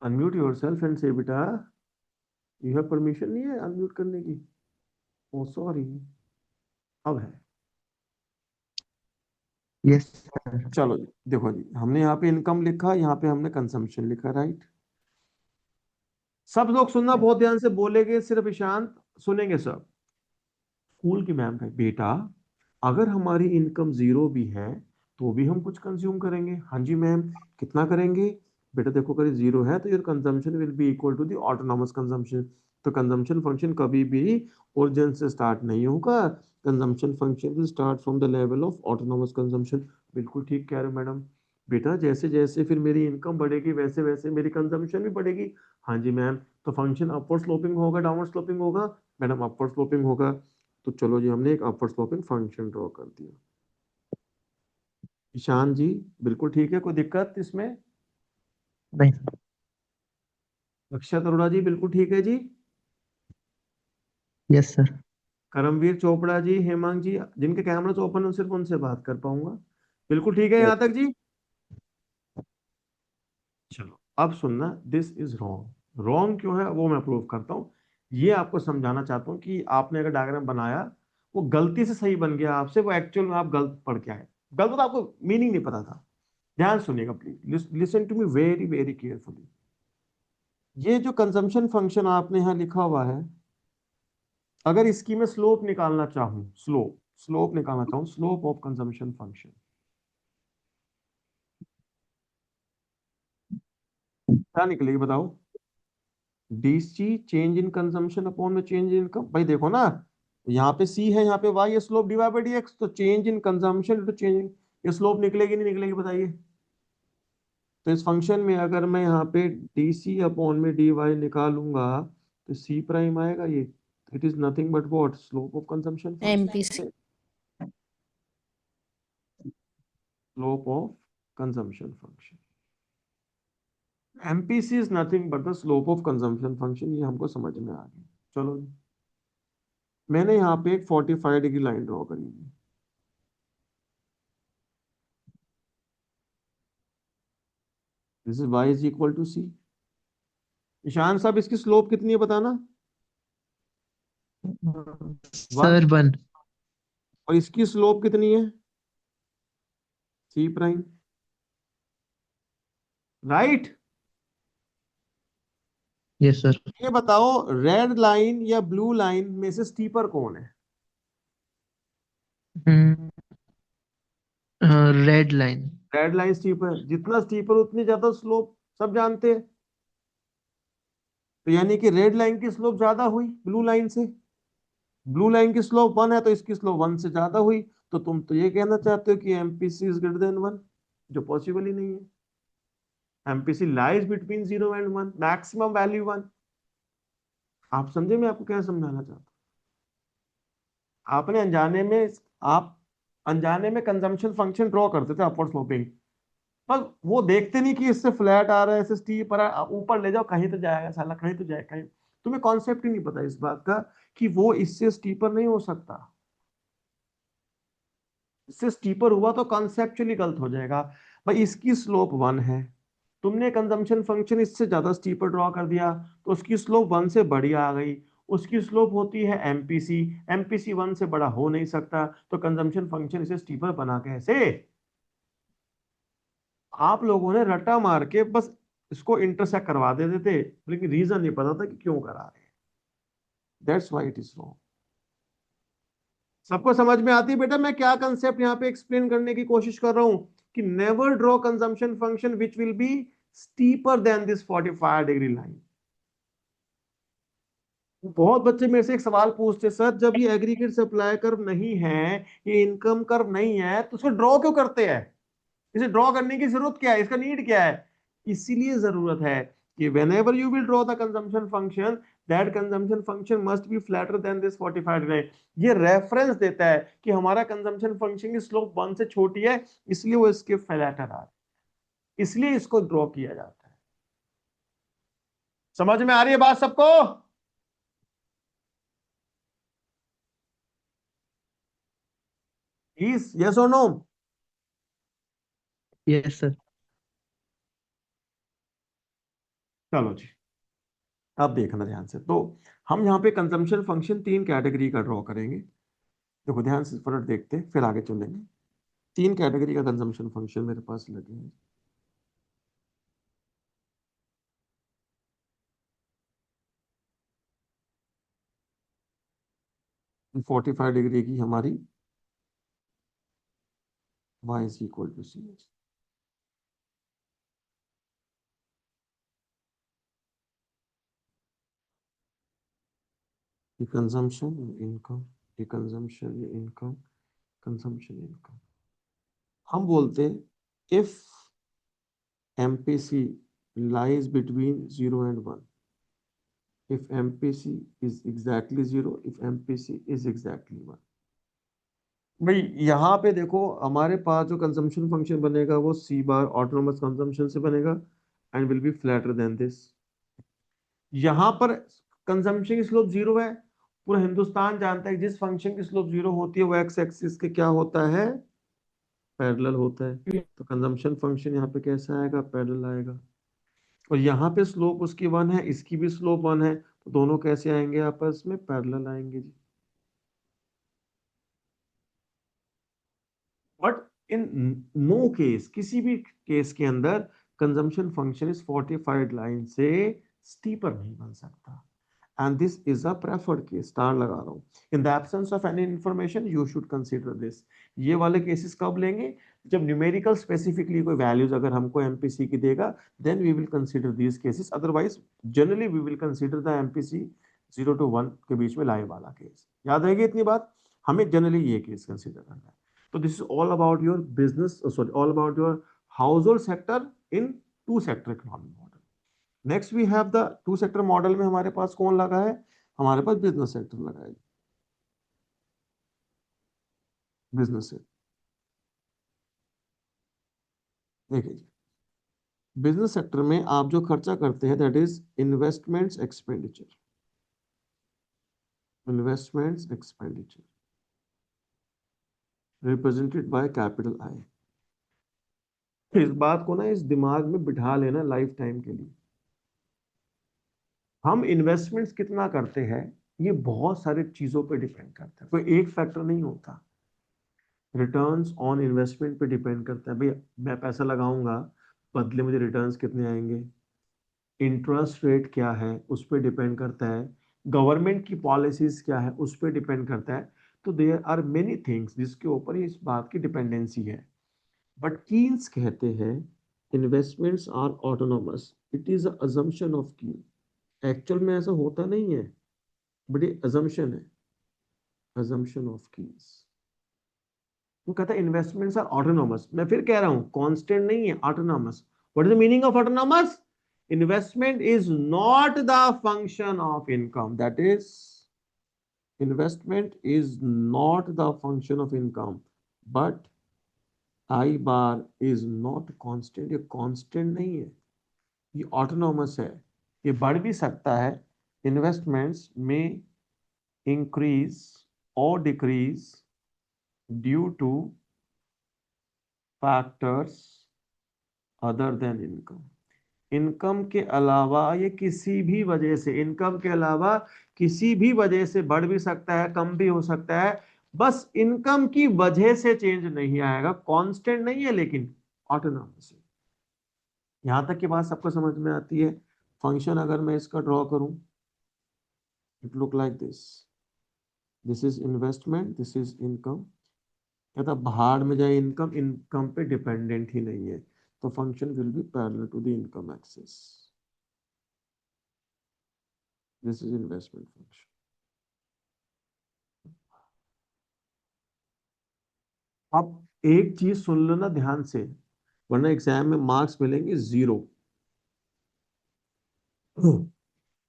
Unmute yourself and say बेटा, यू हैव परमिशन नहीं है अनम्यूट करने की? ओ सॉरी, अब है। यस। चलो जी, देखो जी, हमने यहाँ पे इनकम लिखा, यहाँ पे हमने कंजम्पशन लिखा, राइट? सब लोग सुनना बहुत ध्यान से, बोलेंगे सिर्फ ईशांत सुनेंगे सब। स्कूल की मैम का बेटा, अगर हमारी इनकम जीरो भी है तो भी हम कुछ कंज्यूम करेंगे। हाँ जी मैम, कितना करेंगे? बेटा देखो, अगर जीरो है तो your consumption will be equal to the autonomous consumption. तो कंजम्पशन फंक्शन कभी भी ओरिजिन से स्टार्ट नहीं होगा, consumption function will start from the level of autonomous consumption. बिल्कुल ठीक कह रहे हो मैडम। बेटा जैसे जैसे फिर मेरी इनकम बढ़ेगी वैसे वैसे मेरी कंजम्पशन भी बढ़ेगी। हाँ जी मैम, तो फंक्शन अपवर्ड स्लोपिंग होगा डाउनवर्ड स्लोपिंग होगा? मैडम अपवर्ड स्लोपिंग होगा। तो चलो जी, हमने एक अपवर्ड स्लोपिंग फंक्शन ड्रॉ कर दिया। ईशान जी बिल्कुल ठीक है, कोई दिक्कत इसमें? नहीं। अक्षत अरोड़ा जी बिल्कुल ठीक है जी। Yes sir. करमवीर चोपड़ा जी, हेमांग जी, जिनके कैमरास ओपन हो सिर्फ उनसे बात कर पाऊंगा। बिल्कुल ठीक है यहाँ तक जी? चलो अब सुनना, दिस इज रॉन्ग। रॉन्ग क्यों है वो मैं प्रूव करता हूँ। ये आपको समझाना चाहता हूँ कि आपने अगर डायग्राम बनाया, वो गलती से सही बन गया आपसे, वो एक्चुअल में आप गलत पढ़ के आए। गलत तो आपको मीनिंग नहीं पता था। ध्यान सुनिएगा please, listen to me very very carefully. ये जो कंजम्पशन फंक्शन आपने यहाँ लिखा हुआ है, अगर इसकी मैं स्लोप निकालना चाहूं, स्लोप निकालना चाहूं, स्लोप ऑफ कंजम्पशन फंक्शन, क्या निकलेगी बताओ? DC change in consumption upon में चेंज इन इनकम। भाई देखो ना, यहाँ पे सी है, यहाँ पे वाई है, स्लोप डिवाइड बाई डीएक्स, तो change in consumption to change in, ये स्लोप निकलेगी नहीं निकलेगी बताइए? तो इस फंक्शन में अगर मैं यहाँ पे डी सी अपॉन में डी वाई निकालूंगा तो सी प्राइम आएगा ये। It is nothing but what? Slope of consumption MPC. Slope of consumption function. MPC is nothing but the slope of consumption function, ये हमको समझ में आ गया। चलो जी, मैंने यहाँ पे एक 45 डिग्री लाइन ड्रॉ करी है। This is y is equal to c. Ishan साहब इसकी स्लोप कितनी है बताना? वन। सर 1। और इसकी स्लोप कितनी है? सी प्राइम, राइट? Yes sir. ये बताओ, रेड लाइन या ब्लू लाइन में से स्टीपर कौन है? Red line. Red line steeper, जितना स्टीपर उतनी ज्यादा स्लोप, सब जानते हैं। तो यानी कि रेड लाइन की स्लोप ज्यादा हुई ब्लू लाइन से। ब्लू लाइन की स्लोप 1 है तो इसकी स्लोप 1 से ज्यादा हुई। तो तुम तो ये कहना चाहते हो कि एमपीसी इज ग्रेटर देन 1, जो पॉसिबल ही नहीं है। MPC lies between 0 and 1, maximum value 1। आप समझे मैं आपको क्या समझाना चाहता हूँ? आपने अनजाने में कंजम्पशन फंक्शन ड्रॉ करते थे अपवर्ड स्लोपिंग, पर वो देखते नहीं कि इससे फ्लैट आ रहा है, इससे स्टीप आ रहा है, आप ऊपर ले जाओ कहीं तो जाएगा साला, कहीं तो जाएगा कहीं। तुम्हें कॉन्सेप्ट ही नहीं पता इस बात का कि वो इससे स्टीपर नहीं हो सकता। इससे स्टीपर हुआ तो कॉन्सेप्चुअली गलत हो जाएगा। भाई इसकी स्लोप 1 है, तुमने कंजम्पशन फंक्शन इससे ज्यादा स्टीपर ड्रॉ कर दिया तो उसकी स्लोप 1 से बड़ी आ गई। उसकी स्लोप होती है एमपीसी, एमपीसी 1 से बड़ा हो नहीं सकता, तो कंजम्पशन फंक्शन इसे स्टीपर बना कैसे? आप लोगों ने रट्टा मार के बस इसको इंटरसेक्ट करवा देते थे, लेकिन रीजन नहीं पता था कि क्यों करा रहे हैं। That's why it is wrong. सबको समझ में आती है बेटा मैं क्या कंसेप्ट यहाँ पे एक्सप्लेन करने की कोशिश कर रहा हूं कि never draw consumption function which will be steeper than this 45 degree line. बहुत बच्चे मेरे से एक सवाल पूछते, सर जब ये एग्रीगेट सप्लाई कर्व नहीं है, ये इनकम कर्व नहीं है, तो उसको ड्रॉ क्यों करते हैं? इसे ड्रॉ करने की जरूरत क्या है, इसका नीड क्या है? इसीलिए जरूरत है कि whenever you will draw the consumption function, that consumption function must be flatter than this 45 degree. ये रेफरेंस देता है कि हमारा कंजम्पशन फंक्शन की स्लोप 1 से छोटी है, इसलिए वो इसके फ्लैटर आ रहा है, इसलिए इसको ड्रॉ किया जाता है। समझ में आ रही है बात सबको? yes or no? Yes sir. चलो जी, अब देखना ध्यान से। तो हम यहाँ पे कंजम्पशन फंक्शन 3 कैटेगरी का ड्रॉ करेंगे। देखो ध्यान से फटाफट देखते हैं, फिर आगे चलेंगे। 3 कैटेगरी का कंजम्पशन फंक्शन मेरे पास लगे हैं। इन 45 डिग्री की हमारी y is equal to c। Consumption income, ये कंजम्पशन ये इनकम, कंजम्पशन इनकम। हम बोलते हैं if MPC lies between 0 and 1, if MPC is exactly 0, if MPC is exactly 1। भाई यहाँ पे देखो हमारे पास जो कंजम्पशन फंक्शन बनेगा वो C बार ऑटोनोमस कंजम्पशन से बनेगा and will be flatter than this. यहाँ पर कंजम्पशन की स्लोप 0 है। पूरा हिंदुस्तान जानता है कि जिस फंक्शन की स्लोप 0 होती है वो एक्स एक्सिस के क्या होता है, पैरेलल होता है। तो कंजम्पशन फंक्शन यहाँ पे कैसा आएगा, पैरेलल आएगा। और यहाँ पे स्लोप उसकी 1 है, इसकी भी स्लोप 1 है, तो दोनों कैसे आएंगे, आपस में पैरेलल आएंगे जी। बट इन नो केस, किसी भी केस के अंदर कंजम्पशन फंक्शन इस 45 लाइन से स्टीपर नहीं बन सकता। and this is a preferred case, star लगा रहा हूं। in the absence of any information you should consider this। ये वाले केसेस कब लेंगे, जब न्यूमेरिकल स्पेसिफिकली कोई वैल्यूज अगर हमको MPC की देगा, then we will consider these cases, otherwise generally we will consider the MPC 0 to 1 के बीच में लाए वाला केस। याद रहेगी इतनी बात, हमें जनरली ये केस कंसिडर करना है। तो this is all about your business, sorry all about your household sector in 2 sector economic model. Next we have the 2 sector model में हमारे पास कौन लगा है, हमारे पास बिजनेस सेक्टर लगा है। बिजनेस से देखिए जी, बिजनेस सेक्टर में आप जो खर्चा करते हैं that is investments expenditure, investments expenditure represented by capital I. इस बात को ना इस दिमाग में बिठा लेना लाइफ टाइम के लिए। हम इन्वेस्टमेंट्स कितना करते हैं ये बहुत सारी चीजों पे डिपेंड करता है, कोई एक फैक्टर नहीं होता। रिटर्न्स ऑन इन्वेस्टमेंट पे डिपेंड करता है, भाई मैं पैसा लगाऊंगा बदले मुझे रिटर्न्स कितने आएंगे। इंटरेस्ट रेट क्या है उस पर डिपेंड करता है, गवर्नमेंट की पॉलिसीज क्या है उस पर डिपेंड करता है। तो देयर आर मेनी थिंग्स जिसके ऊपर इस बात की डिपेंडेंसी है। बट कीन्स कहते हैं investments are autonomous, it is assumption of Keynes. Actual में ऐसा होता नहीं है, बट ये अजम्पशन है, अजम्पशन ऑफ कीन्स। वो कहता है इन्वेस्टमेंट्स आर ऑटोनोमस। मैं फिर कह रहा हूं कांस्टेंट नहीं है, autonomous. What is the meaning of autonomous? Investment is not the function of income, that is investment is not the function of income, but I bar is not constant. ये constant नहीं है, ये autonomous है, ये बढ़ भी सकता है। इन्वेस्टमेंट्स में इंक्रीज और decrease due two factors other than income. Income के अलावा ये किसी भी वजह से, इनकम के अलावा किसी भी वजह से बढ़ भी सकता है, कम भी हो सकता है। बस इनकम की वजह से चेंज नहीं आएगा, कांस्टेंट नहीं है लेकिन ऑटोनोमस है। यहाँ तक की बात सबको समझ में आती है। फंक्शन अगर मैं इसका ड्रॉ करूं, it look like this is investment, this is income. कहता भाड़ में जाए, इनकम इनकम पे डिपेंडेंट ही नहीं है, तो function will be parallel to the income axis. This is investment function. अब एक चीज सुन लो ना ध्यान से, वरना एग्जाम में मार्क्स मिलेंगे 0।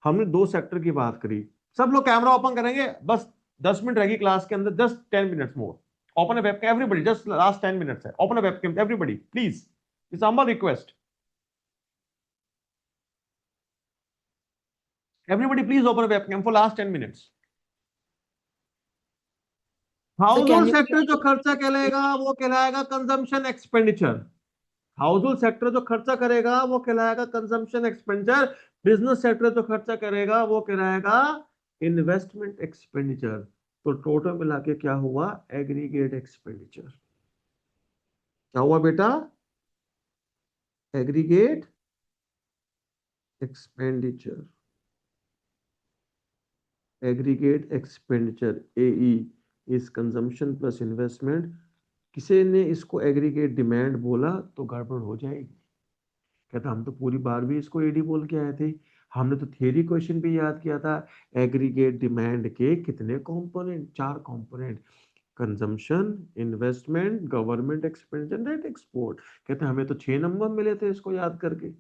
हमने 2 सेक्टर की बात करी। सब लोग कैमरा ओपन करेंगे, बस 10 मिनट रहेगी क्लास के अंदर, just 10 minutes more. Open a webcam everybody, just last 10 minutes है। Open a webcam everybody please, it's humble request. Everybody please open a webcam for last 10 minutes. House can hold you sector जो खर्चा कहलाएगा वो कहलाएगा consumption expenditure. Household sector जो खर्चा करेगा वो कहलाएगा कंजम्पशन एक्सपेंडिचर। बिजनेस सेक्टर जो खर्चा करेगा वो कहलाएगा इन्वेस्टमेंट एक्सपेंडिचर। तो टोटल मिला के क्या हुआ? Aggregate expenditure. क्या हुआ बेटा? Aggregate expenditure. Aggregate expenditure AE is consumption plus investment. किसी ने इसको एग्रीगेट डिमांड बोला तो गड़बड़ हो जाएगी। कहता हम तो पूरी बार भी इसको AD बोल के आए थे, हमने तो थियरी क्वेश्चन भी याद किया था। एग्रीगेट डिमांड के कितने component? 4 component, consumption, investment, government expenditure, net export. कहते हमें तो 6 नंबर मिले थे इसको याद करके।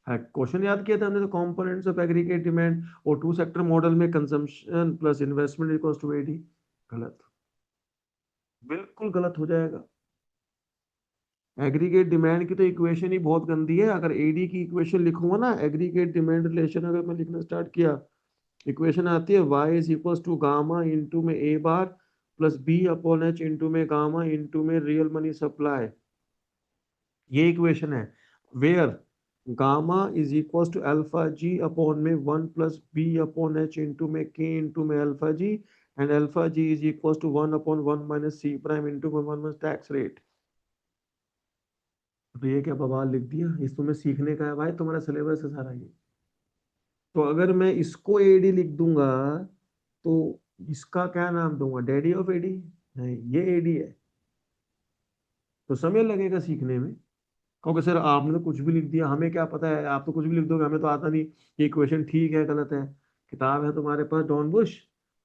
क्वेश्चन याद किया था हमने तो कंपोनेंट्स ऑफ एग्रीगेट डिमांड, और 2 सेक्टर मॉडल में consumption plus investment equals to AD। गलत, बिल्कुल गलत हो जाएगा। एग्रीगेट डिमांड की तो इक्वेशन ही बहुत गंदी है। अगर AD की इक्वेशन लिखूंगा ना, एग्रीगेट डिमांड रिलेशन अगर मैं लिखना स्टार्ट किया, इक्वेशन आती है y is equals to gamma into में A bar plus B upon H into में गामा इंटू में रियल मनी सप्लाई। ये इक्वेशन है where gamma is equals to alpha G upon में 1 plus B upon H into में K into में alpha G, and alpha G is equals to 1 upon 1 minus C prime into में 1 minus tax rate. तो ये क्या बवाल लिख दिया? इस तुम्हें सीखने का है भाई, तुम्हारा सिलेबस है सारा ये। तो अगर मैं इसको AD लिख दूंगा तो इसका क्या नाम दूंगा? Daddy of AD? नहीं, ये AD है। तो समय लगेगा सीखने में। क्योंकि सर आपने तो कुछ भी लिख दिया, हमें क्या पता है, आप तो कुछ भी लिख दोगे, हमें तो आता नहीं ये इक्वेशन ठीक है गलत है। किताब है तुम्हारे पास डॉन बुश,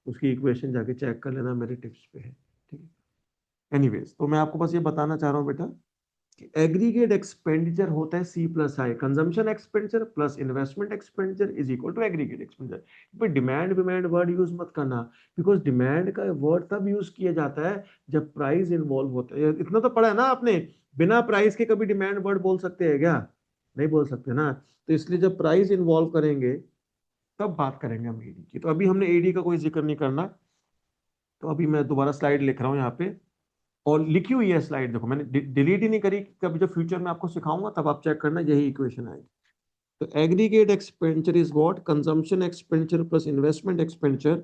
उसकी इक्वेशन जाके चेक कर लेना, मेरे टिप्स पे है, ठीक है। एनीवेज, तो मैं आपको बस ये बताना चाह रहा हूँ बेटा, एग्रीगेट एक्सपेंडिचर होता है C plus I, consumption expenditure plus investment expenditure is equal to aggregate expenditure. पर डिमांड वर्ड यूज मत करना, बिकॉज डिमांड का वर्ड तब यूज किया जाता है जब प्राइस इन्वॉल्व होता है। इतना तो पढ़ा है ना आपने, बिना प्राइस के कभी डिमांड वर्ड बोल सकते हैं क्या? नहीं बोल सकते ना। तो इसलिए जब प्राइस इन्वॉल्व करेंगे तब बात करेंगे हम AD की। तो अभी हमने AD का कोई जिक्र नहीं करना। तो अभी मैं दोबारा स्लाइड लिख रहा हूँ यहाँ पे, और लिखी हुई है स्लाइड, देखो मैंने डिलीट ही नहीं करी। कभी जब फ्यूचर में आपको सिखाऊंगा तब आप चेक करना, यही इक्वेशन आएगी। तो aggregate expenditure is what? Consumption expenditure plus investment expenditure.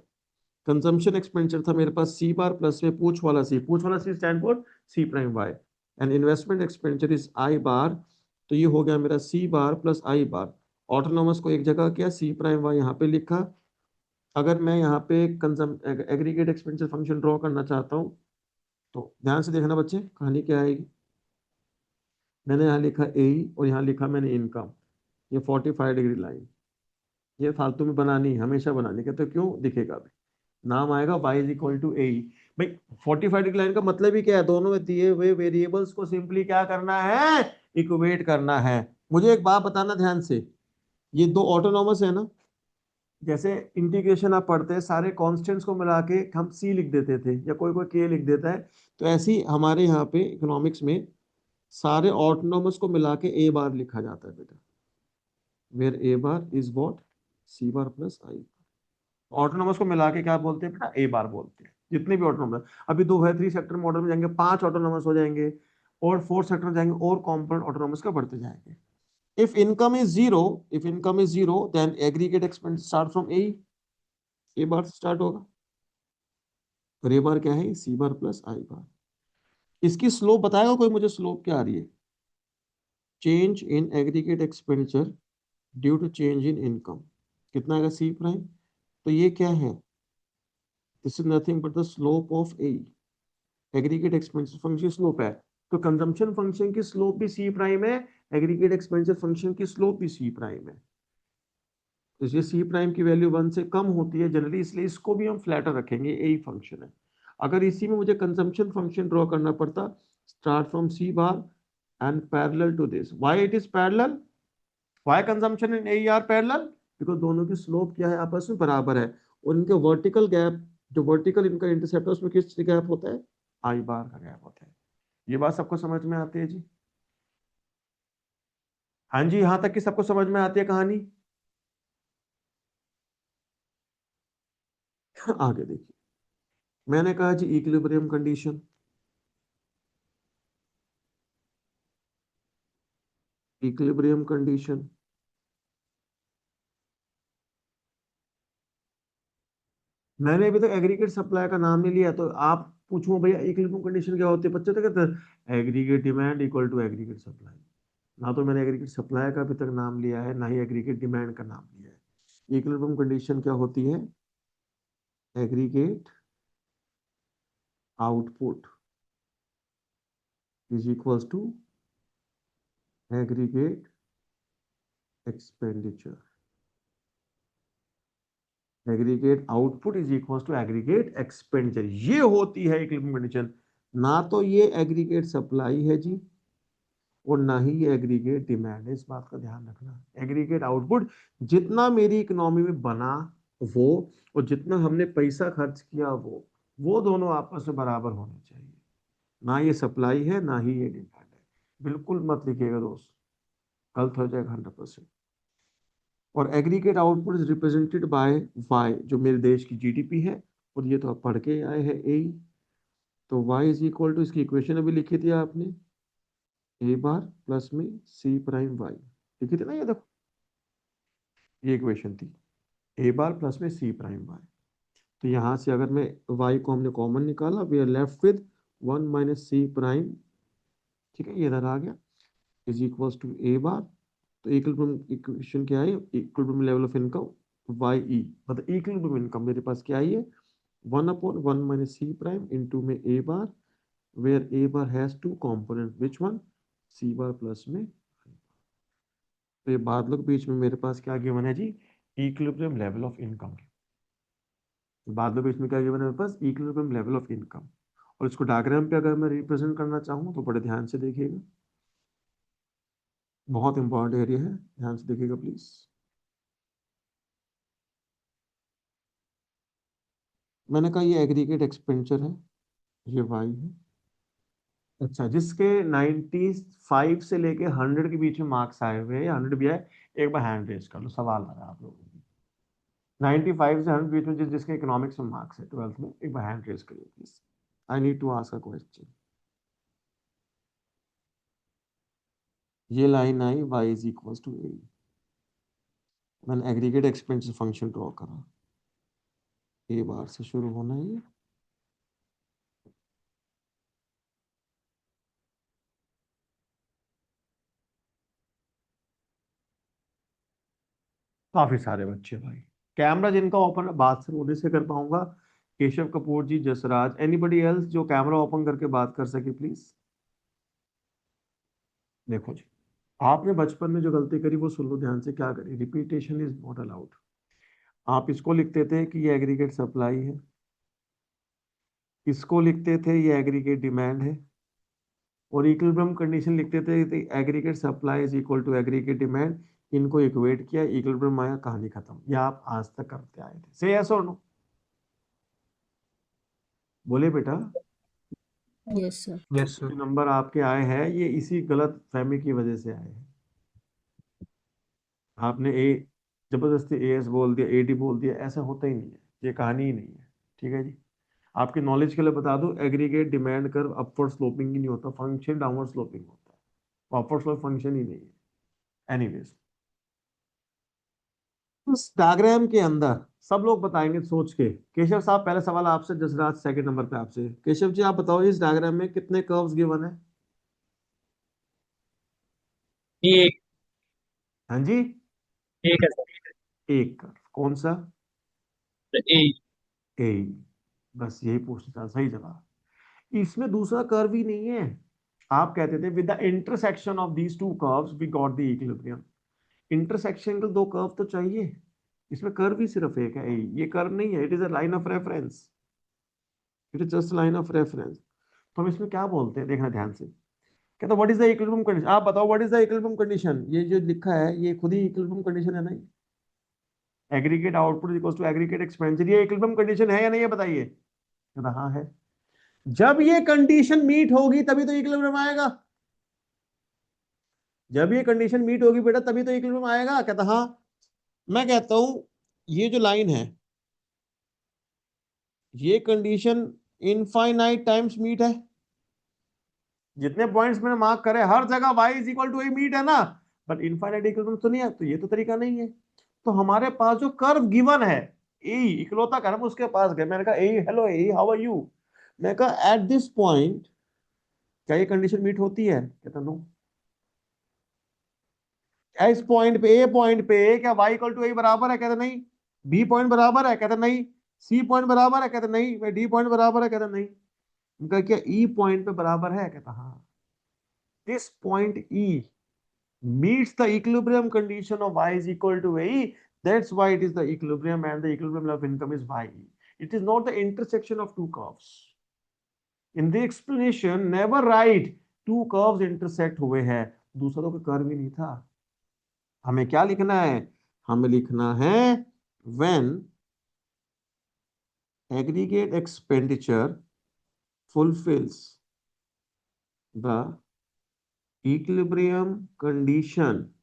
Consumption expenditure था मेरे पास C बार प्लस में पूछ वाला C stand for C prime Y, and investment expenditure is I bar. तो ये हो गया मेरा C bar plus I bar. Autonomous को एक जगह किया, C प्राइम वाई यहाँ पे लिखा। अगर मैं यहाँ पे एग्रीगेट एक्सपेंडिचर फंक्शन ड्रॉ करना चाहता हूँ तो ध्यान से देखना बच्चे, कहानी क्या आएगी। मैंने यहाँ लिखा AE और यहाँ लिखा मैंने इनकम, ये 45 डिग्री लाइन। ये फालतू में बनानी, हमेशा बनानी। कहते क्यों? दिखेगा भी, नाम आएगा y is equal to AE। भाई 45 डिग्री लाइन का मतलब ही क्या है? दोनों में दिए हुए वेरिएबल्स को सिंपली क्या करना है? इक्वेट करना है। मुझे एक बात बताना ध्यान से, ये 2 ऑटोनॉमस है ना। जैसे इंटीग्रेशन आप पढ़ते हैं, सारे कांस्टेंट्स को मिला के हम C लिख देते थे, या कोई कोई K लिख देता है। तो ऐसे ही हमारे यहाँ पे इकोनॉमिक्स में सारे ऑटोनॉमस को मिला के A बार लिखा जाता है बेटा, where A bar is what? C bar plus I। Autonomous को मिला के क्या बोलते हैं बेटा? A बार बोलते हैं। जितने भी ऑटोनॉमस, अभी 2 है 3 सेक्टर मॉडल में जाएंगे 5 ऑटोनॉमस हो जाएंगे, और 4 सेक्टर जाएंगे और कॉम्पोनेंट ऑटोनॉमस का बढ़ते जाएंगे। If income is zero then aggregate expense start from A bar से स्टार्ट होगा। और A बार क्या है? C bar plus I bar. इसकी स्लोप बताएगा कोई मुझे? स्लोप क्या आ रही है? Change in aggregate expenditure due to change in income, कितना आएगा सी प्राइम। तो ये क्या है, this is nothing but the slope of a, aggregate expenditure function slope है, तो कंजम्पशन फंक्शन की स्लोप भी सी प्राइम है, एग्रीगेट एक्सपेंडिचर फंक्शन की स्लोप भी सी प्राइम है। तो इसलिए सी प्राइम की वैल्यू 1 से कम होती है जनरली, इसलिए इसको भी हम फ्लैटर रखेंगे, यही फंक्शन है। अगर इसी में मुझे कंजम्पशन फंक्शन ड्रॉ करना पड़ता, start from C bar and parallel to this, why it is parallel, why consumption in A are parallel, because दोनों की स्लोप क्या है, आपस में बराबर है, और इनके वर्टिकल गैप, जो वर्टिकल इनका इंटरसेप्ट है उसमें किस गैप होता है, आई बार का गैप होता है। ये बात सबको समझ में आती है जी? हाँ जी, यहां तक कि सबको समझ में आती है कहानी? आगे देखिए, मैंने कहा जी इक्विलिब्रियम कंडीशन, इक्विलिब्रियम कंडीशन मैंने अभी तक एग्रीगेट सप्लाई का नाम नहीं लिया, तो आप पूछो भैया इक्विलिब्रियम कंडीशन क्या होती है, बच्चे तो कहते हैं aggregate demand equal to aggregate supply. ना तो मैंने एग्रीगेट सप्लाई का अभी तक नाम लिया है, ना ही एग्रीगेट डिमांड का नाम लिया है। इक्विलिब्रियम कंडीशन क्या होती है, aggregate output is equals to aggregate expenditure, aggregate output is equals to aggregate expenditure, ये होती है इक्विलिब्रियम कंडीशन। ना तो ये एग्रीगेट सप्लाई है जी, और ना ही ये एग्रीगेट डिमांड है, इस बात का ध्यान रखना। एग्रीगेट आउटपुट जितना मेरी इकोनॉमी में बना वो, और जितना हमने पैसा खर्च किया वो दोनों आपस में बराबर होने चाहिए। ना ये सप्लाई है ना ही ये डिमांड है, बिल्कुल मत लिखिएगा दोस्त, गलत हो जाएगा 100%। और aggregate output is represented by Y, जो मेरे देश की जीडीपी है, और ये तो आप पढ़ के आए हैं ए, तो वाई इज इक्वल टू, इसकी इक्वेशन अभी लिखी थी आपने, ए बार प्लस में सी प्राइम वाई, लिखी थी ना, ये देखो ये इक्वेशन थी, ए बार प्लस में सी प्राइम वाई। तो यहाँ से अगर मैं वाई को हमने कॉमन निकाला, we are left with 1 minus c prime, ठीक है, ये इधर आ गया, is equals to A bar. तो इक्विलिब्रियम इक्वेशन क्या है, equilibrium level of income Y E, मतलब इक्विलिब्रियम इनकम मेरे पास क्या है, 1/1 माइनस सी प्राइम इंटू में A bar, where A bar has two component, which one, c bar plus में। तो ये बाद लोग बीच में मेरे पास क्या गिवन है जी, इक्विलिब्रियम लेवल ऑफ इनकम, बाद में बीच में क्या गिवन है मेरे पास, इक्विलिब्रियम लेवल ऑफ इनकम। और इसको डायग्राम पे अगर मैं रिप्रेजेंट करना चाहूँ तो बड़े ध्यान से देखिएगा, बहुत इंपॉर्टेंट एरिया है, ध्यान से देखिएगा प्लीज। मैंने कहा ये एग्रीगेट एक्सपेंडिचर है, ये वाई है। अच्छा, जिसके 95 से लेके 100 के बीच में मार्क्स आए हुए हैं, या 100 भी आए, एक बार हैंड रेज कर लो, सवाल आ रहा है आप लोगों को। 95 से 100 बीच में जिसके इकोनॉमिक्स में मार्क्स है 12th में, एक बार हैंड रेज करिए please, I need to ask a question. ये line I y is equal to A, मैंने एग्रीगेट एक्सपेंडिचर फंक्शन ड्रॉ करा, ए बार से शुरू होना है ये, काफी सारे बच्चे भाई, कैमरा जिनका ओपन है बात सिर्फ उन्हीं से कर पाऊंगा, केशव कपूर जी, जसराज, एनीबडी एल्स जो कैमरा ओपन करके बात कर सके प्लीज। देखो जी, आपने बचपन में जो गलती करी वो सुन लो ध्यान से, क्या करी, रिपीटेशन इज नॉट अलाउड। आप इसको लिखते थे कि ये एग्रीगेट सप्लाई है, इसको लिखते थे ये एग्रीगेट डिमांड है, और इक्विलिब्रियम कंडीशन लिखते थे aggregate supply is equal to aggregate demand, इनको इक्वेट किया, इक्विलिब्रियम आया, कहानी खत्म। ये आप आज तक करते आए थे, से यस और नो, बोले बेटा। Yes sir. यस जो सर। नंबर आपके आए हैं ये इसी गलत फहमी की वजह से आए हैं, आपने ए जबरदस्ती एस बोल दिया, एडी बोल दिया, ऐसा होता ही नहीं है, ये कहानी ही नहीं है, ठीक है जी। आपकी नॉलेज के लिए बता दूं, aggregate demand curve upward sloping ही नहीं होता, फंक्शन डाउनवर्ड स्लोपिंग होता है, अपवर्ड स्लोप फंक्शन ही नहीं है। एनीवेज, उस डायग्राम के अंदर सब लोग बताएंगे सोच के। केशव साहब पहले सवाल आपसे, जसराज सेकंड नंबर पे आपसे। केशव जी आप बताओ, इस डायग्राम में कितने कर्व्स गिवन है, एक हाँ जी, एक है सर। एक कर्व कौन सा? ए ए। बस यही पूछना था, सही जवाब। इसमें दूसरा कर्व ही नहीं है। आप कहते थे with the intersection of these two curves we got the equilibrium. Intersection के दो कर्व तो चाहिए, इसमें कर्व ही सिर्फ एक है। ये कर्व नहीं है, it is a line of reference, it is just line of reference. तो हम इसमें क्या बोलते हैं, देखना ध्यान से। कहते what is the equilibrium condition, आप बताओ what is the equilibrium condition. ये जो लिखा है ये खुद ही इक्विलिब्रियम कंडीशन है ना। Aggregate output equals to aggregate expenditure, ये इक्विलिब्रियम कंडीशन है या नहीं है बताइए। कहता हाँ है। जब ये कंडीशन मीट होगी तभी तो इक्विलिब्रियम आएगा। जब ये कंडीशन मीट होगी बेटा तभी तो इक्विलिब्रियम आएगा। कहता हाँ। मैं कहता हूं ये जो लाइन है ये कंडीशन इनफाइनाइट टाइम्स मीट है। जितने पॉइंट्स मैंने मार्क करे हर जगह y is equal to A meet है ना, बट इनफाइनाइट इक्विलिब्रियम तो नहीं है। तो ये तो तरीका नहीं है। तो हमारे पास जो कर्व गिवन है ए, इकलौता कर्व उसके पास गए। मैंने कहा ए हेलो ए हाउ आर यू। मैं कहा एट दिस पॉइंट क्या ये कंडीशन मीट होती है? कहता नो। क्या इस पॉइंट पे ए पॉइंट पे क्या y इक्वल टू ए बराबर है? कहता नहीं। बी पॉइंट बराबर है? कहता नहीं। सी पॉइंट बराबर है? कहता नहीं। मैं डी पॉइंट बराबर है? कहता नहीं। उनका क्या ई पॉइंट पे बराबर है? कहता हाँ। This point E meets the equilibrium condition of y is equal to a. That's why it is the equilibrium, and the equilibrium level of income is y. It is not the intersection of two curves. In the explanation, never write two curves intersect हुए हैं। दूसरों का curve ही नहीं था। हमें क्या लिखना है? हमें लिखना है when aggregate expenditure fulfills the equilibrium condition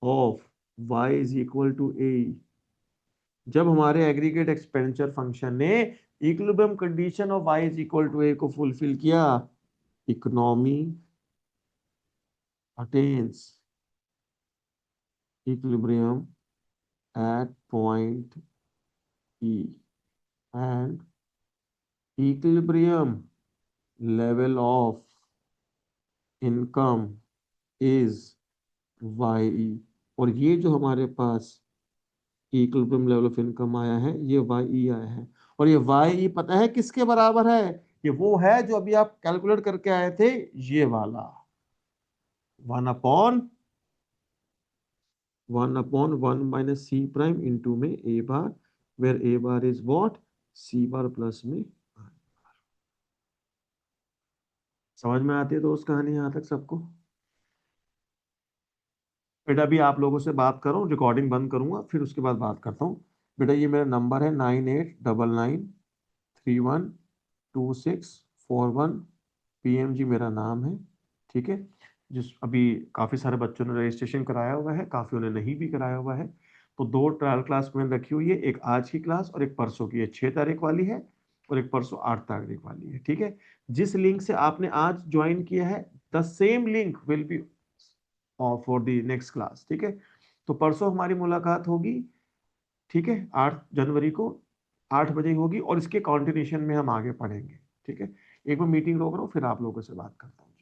of y is equal to a। जब हमारे एग्रीगेट एक्सपेंडिचर फंक्शन ने equilibrium condition of y is equal to a को फुलफिल किया, economy attains equilibrium at point E and equilibrium level of income is YE। और ये जो हमारे पास equilibrium level of income आया है ये YE आया है। और ये YE पता है किसके बराबर है? ये वो है जो अभी आप कैलकुलेट करके आए थे, ये वाला 1/1 माइनस C प्राइम इंटू में A bar, where A bar is what, C bar plus में। समझ में आती है दोस्त कहानी यहां तक सबको? बेटा अभी आप लोगों से बात करूं, रिकॉर्डिंग बंद करूंगा फिर उसके बाद बात करता हूं। बेटा ये मेरा नंबर है 9899312641। PMG मेरा नाम है, ठीक है। जिस अभी काफ़ी सारे बच्चों ने रजिस्ट्रेशन कराया हुआ है, काफ़ियों ने नहीं भी कराया हुआ है। तो 2 ट्रायल क्लास मैंने रखी हुई है, एक आज की क्लास और एक परसों की है, 6 तारीख वाली है और एक परसों 8 तारीख वाली है, ठीक है। जिस लिंक से आपने आज ज्वाइन किया है the same link will be for the next class, ठीक है। तो परसों हमारी मुलाकात होगी, ठीक है, 8 जनवरी को 8 बजे होगी और इसके कॉन्टिन्यूशन में हम आगे पढ़ेंगे, ठीक है। एक बार मीटिंग रोक रहा हूँ फिर आप लोगों से बात करता हूँ।